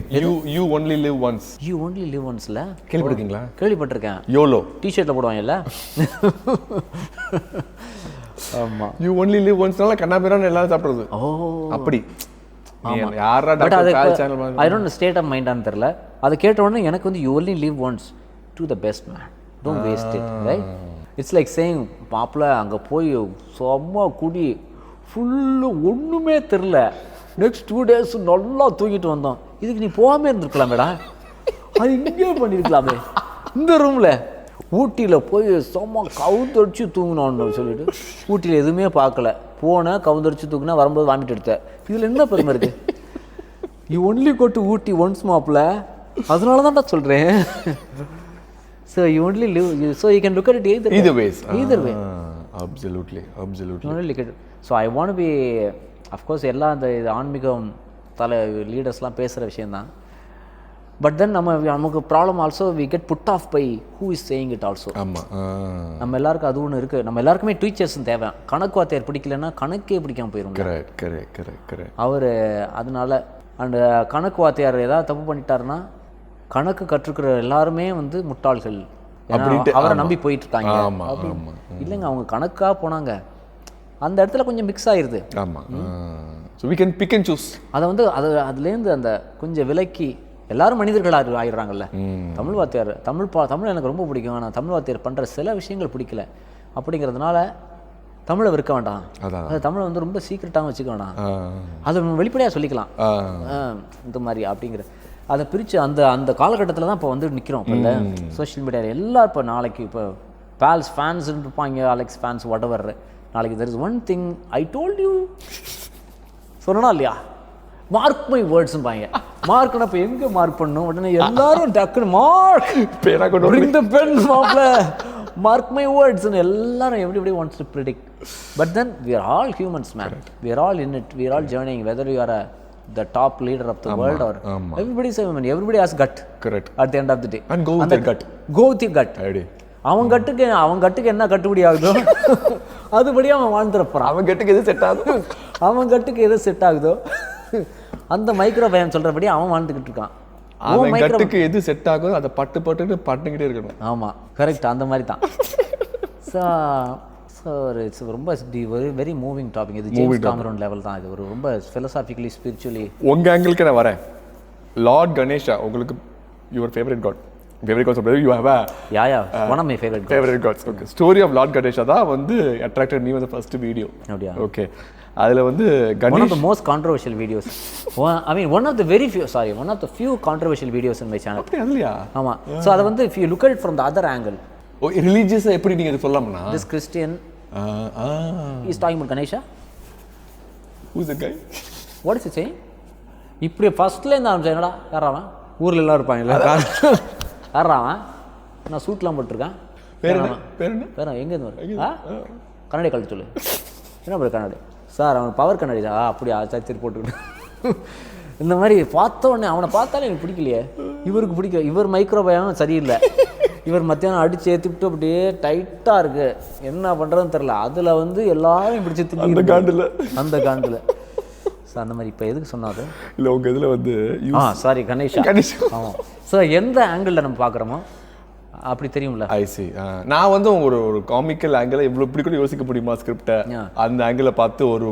You only live once. You only live onceல கேள்விப்பட்டிருக்கீங்களா? கேள்விப்பட்டிருக்கேன். YOLO டி-ஷர்ட்ல போடுவாங்கல்ல. ஆமா, You only live onceனால கண்ணாபிரான்னு எல்லாரும் சாப்பிடுறது. அப்படி யாரா doctor call channel I don't state of மைண்டான்னு தெரியல. அதை கேட்ட உடனே எனக்கு வந்து you only live once, do the best man, don't waste it, right? It's like saying மாப்பிள்ள அங்கே போய் செம்ம குடி ஃபுல்லு ஒன்றுமே தெரில, நெக்ஸ்ட் 2 days நல்லா தூக்கிட்டு வந்தோம். இதுக்கு நீ போகாமல் இருந்திருக்கலாமேடா, அது இங்கே பண்ணியிருக்கலாமே. இந்த ரூமில் ஊட்டியில் போய் செம்ம கவுந்தடிச்சு தூங்கினோன்னு சொல்லிட்டு ஊட்டியில் எதுவுமே பார்க்கல, போனேன் கவுந்தடிச்சு தூங்கினா வரும்போது வாமிட்டு எடுத்தேன். இதில் என்ன பெருமை இருக்குது? You only go to Ooty once மாப்பிள்ள, அதனால தான்டா சொல்கிறேன். So you only live, so you can look at it either way. Absolutely. Only look at it. So I want to be, of course, எல்லா அந்த ஆன்மீகம் லீடர்ஸ்லாம் பேசுகிற விஷயந்தான். பட் தென் நமக்கு problem also we get put off by who is saying it also. நம்ம எல்லாருக்கும் அது ஒன்று இருக்குது. நம்ம எல்லாருக்குமே டீச்சர்ஸ் தேவை. கணக்கு வாத்தியார் பிடிக்கலன்னா கணக்கே பிடிக்காமல் போயிடும். கரெக்ட். அவர் அதனால அந்த கணக்கு வாத்தியார் ஏதாவது தப்பு பண்ணிட்டாருன்னா கணக்கு கற்றுக்கிற எல்லாருமே வந்து முட்டாள்கள் அவரை நம்பி போயிட்டு இருக்காங்க. இல்லைங்க, அவங்க கணக்காக போனாங்க, அந்த இடத்துல கொஞ்சம் மிக்ஸ் ஆயிடுது. அதை வந்து அதுலேருந்து அந்த கொஞ்சம் விலக்கி எல்லாரும் மனிதர்கள் ஆயிடுறாங்கல்ல. தமிழ் வாத்தியார் தமிழ் எனக்கு ரொம்ப பிடிக்கும், ஆனால் தமிழ் வாத்தியார் பண்ணுற சில விஷயங்கள் பிடிக்கல. அப்படிங்கிறதுனால தமிழை விற்க வேண்டாம், அது தமிழை வந்து ரொம்ப சீக்கிரட்டாகவும் வச்சுக்க வேண்டாம், அதை வெளிப்படையாக சொல்லிக்கலாம் இந்த மாதிரி அப்படிங்கிற அதை பிரித்து அந்த காலகட்டத்தில் தான் இப்போ வந்து நிற்கிறோம். இப்போ இல்லை சோஷியல் மீடியாவில் எல்லாம் இப்போ நாளைக்கு இப்போ பால்ஸ் ஃபேன்ஸ்ன்னு இருப்பாங்க, அலெக்ஸ் ஃபேன்ஸ் whatever. நாளைக்கு there is one thing I told you சொன்னா இல்லையா, மார்க் மை வேர்ட்ஸ்ன்னு பாங்க. மார்க்னா இப்போ எங்கே மார்க் பண்ணணும், உடனே எல்லாரும் டக்குன்னு மார்க் bring the pen மாப்ள, மார்க் மை வேர்ட்ஸ்ன்னு எல்லாரும் everybody wants to predict. But then we are all humans, man. We are all in it. We are all journeying, whether you are the top leader of the world or everybody has gut. Correct. At the end of the day, and go with your gut. Go with your gut. அவன் கட்டுக்கு என்ன கட்டுப்படி ஆகுதோ அதுபடி அவன் வாழ்ந்துறப்பான். அவன் கட்டுக்கு எது செட் ஆகுதோ அவன் கட்டுக்கு எது செட் ஆகுதோ அந்த மைக்ரோபயம் சொல்கிறபடி அவன் வாழ்ந்துக்கிட்டு இருக்கான். அவன் கட்டுக்கு எது செட் ஆகுதோ அதை பட்டுக்கிட்டே இருக்கணும். ஆமாம், கரெக்ட், அந்த மாதிரி தான். ஸோ இட்ஸ் ரொம்ப வெரி மூவிங் டாபிக். இது ஜேம்ஸ் காமரன் லெவல் தான். இது ஒரு ரொம்ப ஃபிலசாபிக்கலி ஸ்பிரிச்சுவலி. உங்கள் ஆங்கிளுக்கு நான் வரேன். லார்ட் கணேஷா உங்களுக்கு your favourite god. Favorite gods, you have one of my favorite gods. Okay. Story of Lord Ganesha தான் வந்து attracted me with the first video. அப்படியா? Okay. அதுல வந்து Ganesh, one of the most controversial videos. one of the few controversial videos in my channel. அப்படியே அதுலயா? ஆமா. So அது வந்து if you look at it from the other angle. Religious எப்படி நீங்க இது சொல்லலாம்னா? This Christian is talking about Ganesha. Who's that guy? What is he saying? இப்படி ஃபர்ஸ்ட்ல இருந்து ஆரம்பிச்சா என்னடா யாராவன் ஊர்ல எல்லாம் இருப்பாங்கல்ல யாராவன் நான் சூட்லாம் போட்டிருக்கேன் பேர் எங்கேருந்து வரும் கண்ணாடி கழிச்சு சொல்லு என்ன பேர் கண்ணாடி சார் அவன் பவர் கண்ணாடி தான் அப்படியா சரி போட்டுக்கிட்டு இந்த மாதிரி பார்த்த உடனே அவனை பார்த்தாலே எனக்கு பிடிக்கலையே. இவருக்கு பிடிக்கல. இவர் மைக்ரோபயம் சரியில்லை. இவர் மத்தியானம் அடிச்சு ஏற்றிவிட்டு அப்படியே டைட்டாக இருக்கு. என்ன பண்ணுறதுன்னு தெரில. அதில் வந்து எல்லாரும் பிடிச்சி அந்த காண்டில் சார் அந்த மாதிரி. இப்போ எதுக்கு சொன்னாது இல்லை உங்கள் இதில் வந்து சாரி கணேஷா. ஆமாம். ஸோ எந்த ஆங்கிளில் நம்ம பார்க்குறோமோ அப்படி தெரியும்ல. ஐசி நான் வந்து ஒரு காமிக்கல் ஆங்கிள் இவ்வளோ இப்படி கூட யோசிக்க முடியுமா ஸ்கிரிப்டை அந்த ஆங்கிளை பார்த்து ஒரு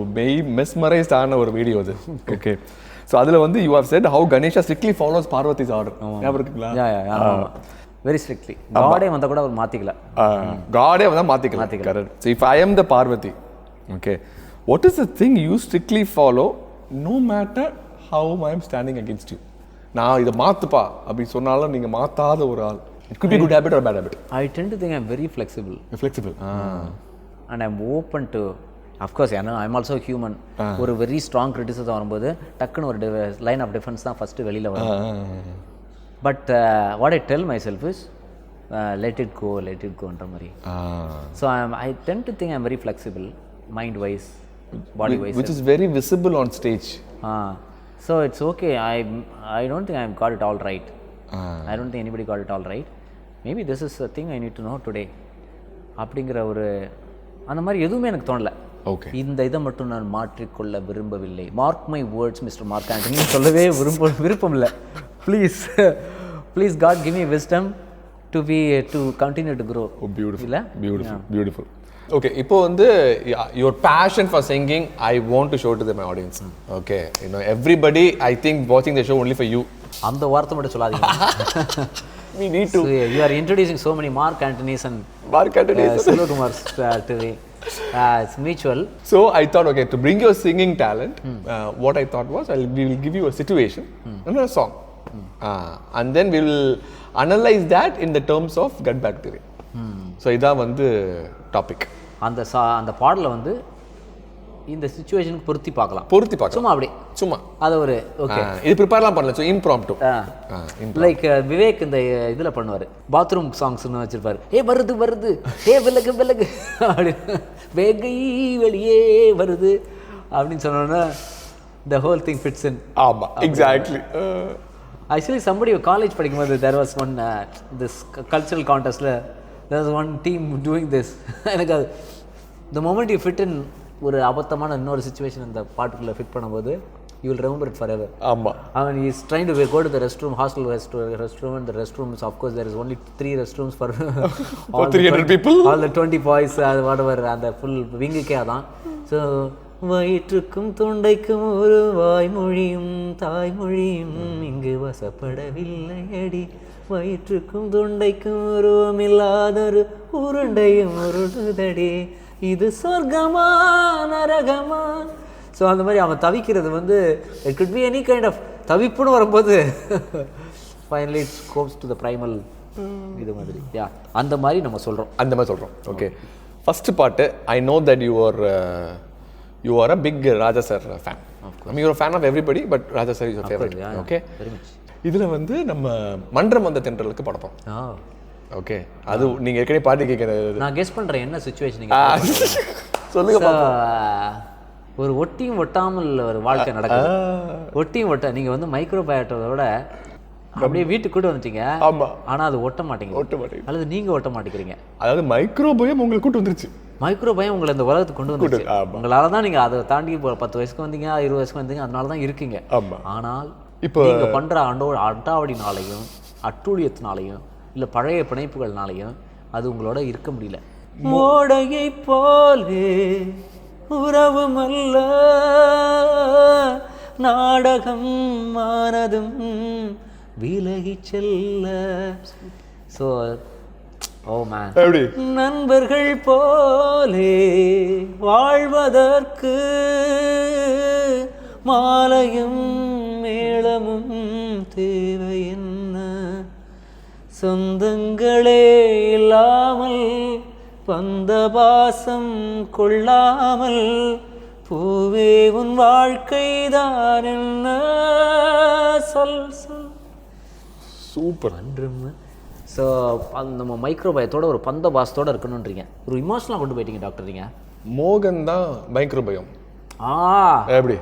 மெஸ்மரைஸ்ட் ஆன ஒரு வீடியோ அது. ஓகே. ஸோ அதில் வந்து you have said how Ganesha strictly follows Parvati's order. ஞாபகம் இருக்குங்களா? Very strictly. காடே வந்தால் கூட அவர் மாற்றிக்கல. காடே வந்தால் மாற்றிக்கலாம். Correct. So if I am the Parvati, okay, what is the thing you strictly follow no matter how I am standing against you? நான் இதை மாற்றுப்பா அப்படி சொன்னாலும் நீங்கள் மாற்றாத ஒரு ஆள். It could be good habit or bad habit. I tend to think I'm very flexible. Flexible. And I'm open to, of course, I'm also a human. ஒரு very strong criticism வரும்போது டக்குன்னு ஒரு லைன் ஆஃப் டிஃபென்ஸ் தான் first வெளியில் வரும். But what I tell my self is let it goன்ற மாதிரி. So I tend to think I'm very flexible, mind wise, body wise, which is very visible on stage. So it's okay. I don't think I've got it all right. I don't think anybody got it all right. Maybe this is a thing I need to know today. அப்படிங்கிற ஒரு அந்த மாதிரி எதுவுமே எனக்கு தோணலை. Okay. இந்த இதை மட்டும் நான் மாற்றிக்கொள்ள விரும்பவில்லை. Mark my words mister Mark Antony சொல்லவே விருப்பம் இல்லை. Please god give me wisdom to continue to grow. Oh, beautiful. Beautiful. Okay, இப்போ வந்து your passion for singing I want to show to my audience. Okay, everybody I think watching the show only for you. அந்த வார்த்தை மட்டும் சொல்லாதீங்க. We need to. So, you are introducing so many Mark Antonys and Silokumars to me. It's mutual. So I thought, okay, to bring your singing talent, what I thought was we will give you a situation and a song. And then we will analyze that in the terms of gut bacteria. So இதான் வந்து topic. அந்த பாடலை வந்து இந்த சிச்சுவேஷனுக்கு பொருத்தி பார்க்கலாம். சும்மா அப்படி அதை ஒரு ஓகே இது ப்ரிப்பேர்லாம் பண்ணல. ஸோ இம்ப்ராம்ப்டு லைக் விவேக் இந்த இதில் பண்ணுவார். பாத்ரூம் சாங்ஸ்னு வச்சிருப்பாரு. வருது விலகு அப்படி வேகை வெளியே வருது அப்படின்னு சொன்னோன்னா the whole thing fits in. ஆமாம், எக்ஸாக்ட்லி. Actually, somebody college படிக்கும்போது there was one this cultural contestல there was one team doing this. எனக்கு அது the moment you fit in ஒரு அபத்தமான இன்னொரு சிச்சுவேஷன் இந்த பாட்டுக்குள்ள ஃபிட் பண்ணும்போது you will remember it forever. ஆமா. He is trying to go to the restroom, hostel restroom, and the restrooms, of course there is only 3 restrooms for all 300 people, all the 20 boys, whatever, அந்த full விங்குக்கே அதான். So வயிற்றுக்கும் தொண்டைக்கும் ஒரு வாய்மொழியும் தாய்மொழியும் இங்கு வசப்படவில்லை அடி. வயிற்றுக்கும் தொண்டைக்கும் உருவமில்லாதொரு உருண்டையும் உருடுதடி. இது சொர்க்கமா நரகமா. So அந்த மாதிரி அவன் தவிக்கிறது வந்து it could be any kind of தவிப்புன்னு வரும்போது finally it comes to the primal இது மாதிரி. அந்த மாதிரி நம்ம சொல்கிறோம். ஓகே, ஃபர்ஸ்ட் பாட்டு I know that you are a big Raja sir fan. I mean, you are a fan of everybody, but Raja sir is your favorite. Okay, very much. இதுல வந்து நம்ம மன்றம் வந்த தென்றலுக்கு படப்போம். ஓகே, அது நீங்க ஏற்கனவே பாட்டு கேட்கறது நான் கெஸ் பண்றேன் என்ன சிச்சுவேஷன் சொல்லுங்க பாப்போம். ஒரு ஒட்டியும் ஒட்டாமல் ஒரு வாழ்க்கை நடக்குது. ஒட்டியும் ஒட்ட நீங்கள் வந்து மைக்ரோபயோட்டோட அப்படியே வீட்டுக்கு கூட்டு வந்துட்டீங்க. ஆமா. ஆனா அது ஒட்ட மாட்டேங்குது. அல்லது நீங்க ஒட்ட மாட்டேங்கிறீங்க. அதாவது மைக்ரோபயம் உங்களுக்கு கூட்டு வந்துருச்சு. மைக்ரோபயம் உங்களை இந்த உலகத்துக்கு கொண்டு வந்துருச்சு. உங்களால தான் நீங்க அதை தாண்டி 10 வயசுக்கு வந்தீங்க, 20 வயசுக்கு வந்தீங்க, அதனால தான் இருக்கீங்க. ஆனால் இப்போ நீங்க பண்ற அட்டாவடினாலையும் அட்டூழியத்தினாலையும் இல்ல பழைய பிணைப்புகள்னாலையும் அது உங்களோட இருக்க முடியல. மோடையை போலே உறவும் அல்ல நாடகம் மானதும் விலகி செல்ல. ஸோ ஓ மேன், நண்பர்கள் போலே வாழ்வதற்கு மாலையும் மேளமும் தேவை என்ன? சொந்தங்களே இல்லாமல் வந்த பாசம் கொள்ளாமல் பூவே உன் வாழ்க்கைதான் என்ன? சொல் சொல். சூப்பர். அன்றும் ஸோ நம்ம மைக்ரோபயத்தோட ஒரு பந்த பாசத்தோடு இருக்கணுன்றீங்க. ஒரு இமோஷனலாக கொண்டு போயிட்டீங்க டாக்டர். நீங்கள் மோகன் தான் மைக்ரோபயம். எப்படி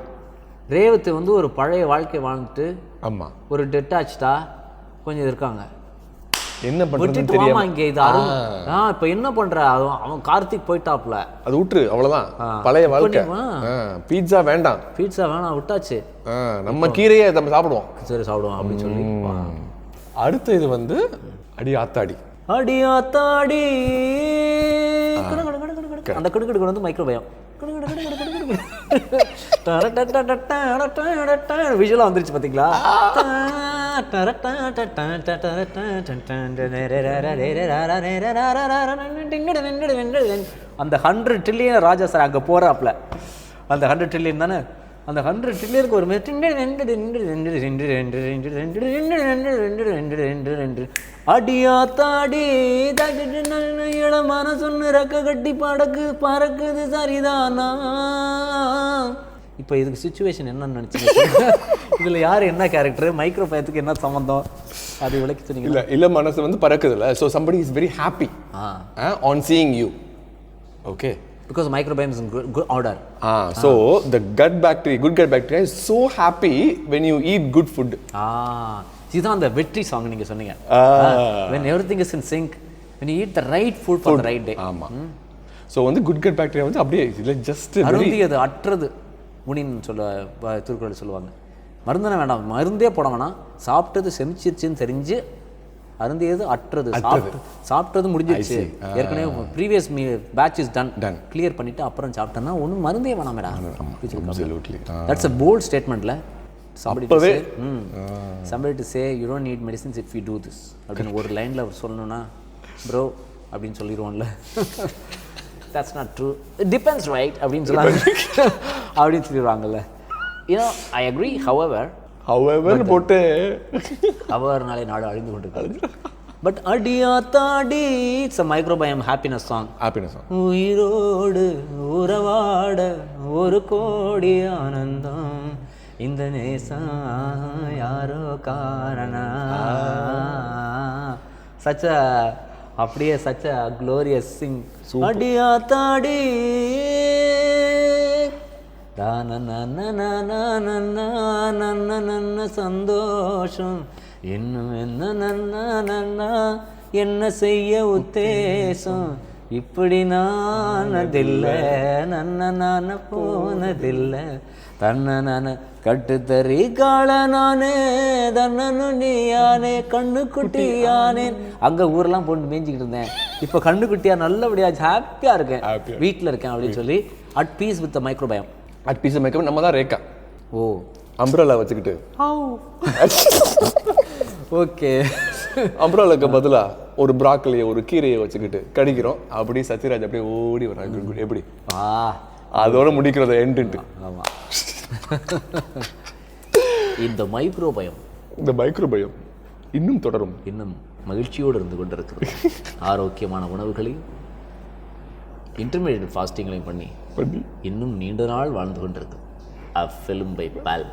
ரேவத்து வந்து ஒரு பழைய வாழ்க்கை வாழ்ந்துட்டு ஆமாம் ஒரு டெட்டாச்சா கொஞ்சம் இருக்காங்க. என்ன பண்ணுறது தெரியாம இங்கே இது இப்போ என்ன பண்ணுற? அவன் கார்த்திக் போயிட்டாப்ல, அது விட்டுரு, அவ்வளோதான். பழைய வாழ்க்கை. பீட்சா வேண்டாம், விட்டாச்சு. நம்ம கீரையை நம்ம சாப்பிடுவோம். சரி சாப்பிடுவோம் அப்படின்னு சொல்லி. அடுத்து இது வந்து அடி ஆத்தாடி. அந்த கடுக்கடுக்கு வந்து மைக்ரோபயம் விஷுவலாக வந்துருச்சு பார்த்தீங்களா? அந்த 100 ட்ரில்லியன் ராஜா சார் அங்கே போகிறாப்ல. அந்த 100 ட்ரில்லியன் தானே, அந்த 100 ட்ரில்லியனுக்கு ஒரு அடியாத்தாடி இளமான சொன்ன ரெக்க கட்டி பறக்குது சரிதானா? இப்போ இதுக்கு சுச்சுவேஷன் என்னன்னு நினச்சிங்க? இதில் யார் என்ன கேரக்டர், மைக்ரோபயத்துக்கு என்ன சம்மந்தம், அது விளக்கி சொன்னீங்க. இல்லை மனசு வந்து பறக்குதுல்ல. So somebody is very happy on seeing you. Okay. Because microbiome is in good order. So the good gut bacteria is so happy when you eat good food. இதுதான் அந்த வெற்றி சாங் நீங்க சொன்னீங்க. When everything is in sync, when you eat the right food for the right day. ஆமா. So வந்து good gut bacteria வந்து அப்படியே இல்லை ஜஸ்ட் அருந்தியது அற்றது முனின்னு திருக்குறள் சொல்லுவாங்க. மருந்தன வேண்டாம், மருந்தே போட வேணாம், சாப்பிட்டது செமிச்சிருச்சுன்னு தெரிஞ்சு அருந்தியது அற்றது, சாப்பிட்டது முடிஞ்சிருச்சு, ஏற்கனவே previous batch is done clear பண்ணிட்டு அப்புறம் சாப்பிட்டோன்னா ஒன்றும் மருந்தே வேணாம் மேடம். தட்ஸ் அ போல்ட் ஸ்டேட்மெண்ட்ல. somebody to say you don't need medicines if you do this அப்படின்னு ஒரு லைனில் அவர் சொல்லணும்னா ப்ரோ அப்படின்னு சொல்லிடுவோம்ல. that's not true, it depends right அப்படின்னு சொல்லாங்க அப்படின்னு சொல்லிடுவாங்கல்ல. I agree. however போட்டு அவர்னாலே நாடு அழிந்து கொண்டிருக்காரு. பட் அடியாத்தாடி it's a microbiome happiness song. உயிரோடு உறவாட ஒரு கோடி ஆனந்தம் இந்த நேசம் யாரோ காரணா. அப்படியே such a glorious sing. அடியாத்தாடி சந்தோஷம் இன்னும் என்ன செய்ய உத்தேசம் இப்படி நானதில்லை நன்ன போனதில்லை தன்ன கட்டுத்தறி கால நானே தன்னனு நீயானே கண்ணு குட்டி யானே. அங்கே ஊரெல்லாம் போட்டு மேய்ஞ்சிக்கிட்டு இருந்தேன், இப்போ கண்ணு குட்டியா நல்லபடியா ஹாப்பியாக இருக்கேன், வீட்டில் இருக்கேன் அப்படின்னு சொல்லி at piece with microbiome. At piece microbiome நம்ம தான் ரேக்கா. ஓ அம்ப்ரல்லா வச்சுக்கிட்டு ஓகே அம்ப்ரல்லாக்கு பதிலாக ஒரு ப்ராக்கலியை ஒரு கீரையை வச்சுக்கிட்டு கடிக்கிறோம். அப்படி சத்யராஜ் அப்படியே ஓடி வர்றாங்க. எப்படி அதோட முடிக்கிறத எண்டுட்டு. ஆமாம். இந்த மைக்ரோபயம் இன்னும் தொடரும், இன்னும் மகிழ்ச்சியோடு இருந்து கொண்டிருக்கிறது. ஆரோக்கியமான உணவுகளையும் இன்டர்மீடியட் ஃபாஸ்டிங்களையும் பண்ணி இன்னும் நீண்ட நாள் வாழ்ந்து கொண்டிருக்கு. ஃபிலிம் பை பால்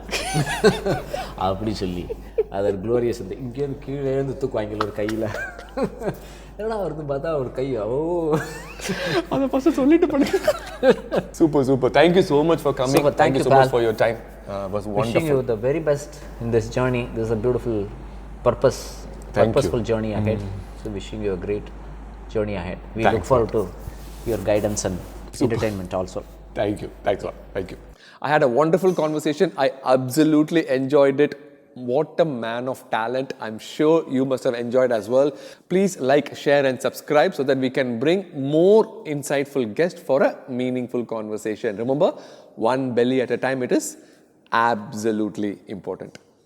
அப்படி சொல்லி அதை க்ளோரியஸ் வந்து இங்கேருந்து கீழே இருந்து தூக்குவாங்க ஒரு கையில். என்னடா வருது பார்த்தா ஒரு கை. அதை ஃபர்ஸ்ட் சொல்லிட்டு பண்ணுங்க. Super. Thank you so much for coming. Thank you so much for your time. Was wonderful. Wishing you the very best in this journey. This is a beautiful purposeful journey ahead. So wishing you a great journey ahead. We look forward to your guidance and entertainment also. Thank you. Thanks a lot. Thank you. I had a wonderful conversation. I absolutely enjoyed it. What a man of talent. I'm sure you must have enjoyed as well. Please like, share and subscribe so that we can bring more insightful guests for a meaningful conversation. Remember, one belly at a time, it is absolutely important.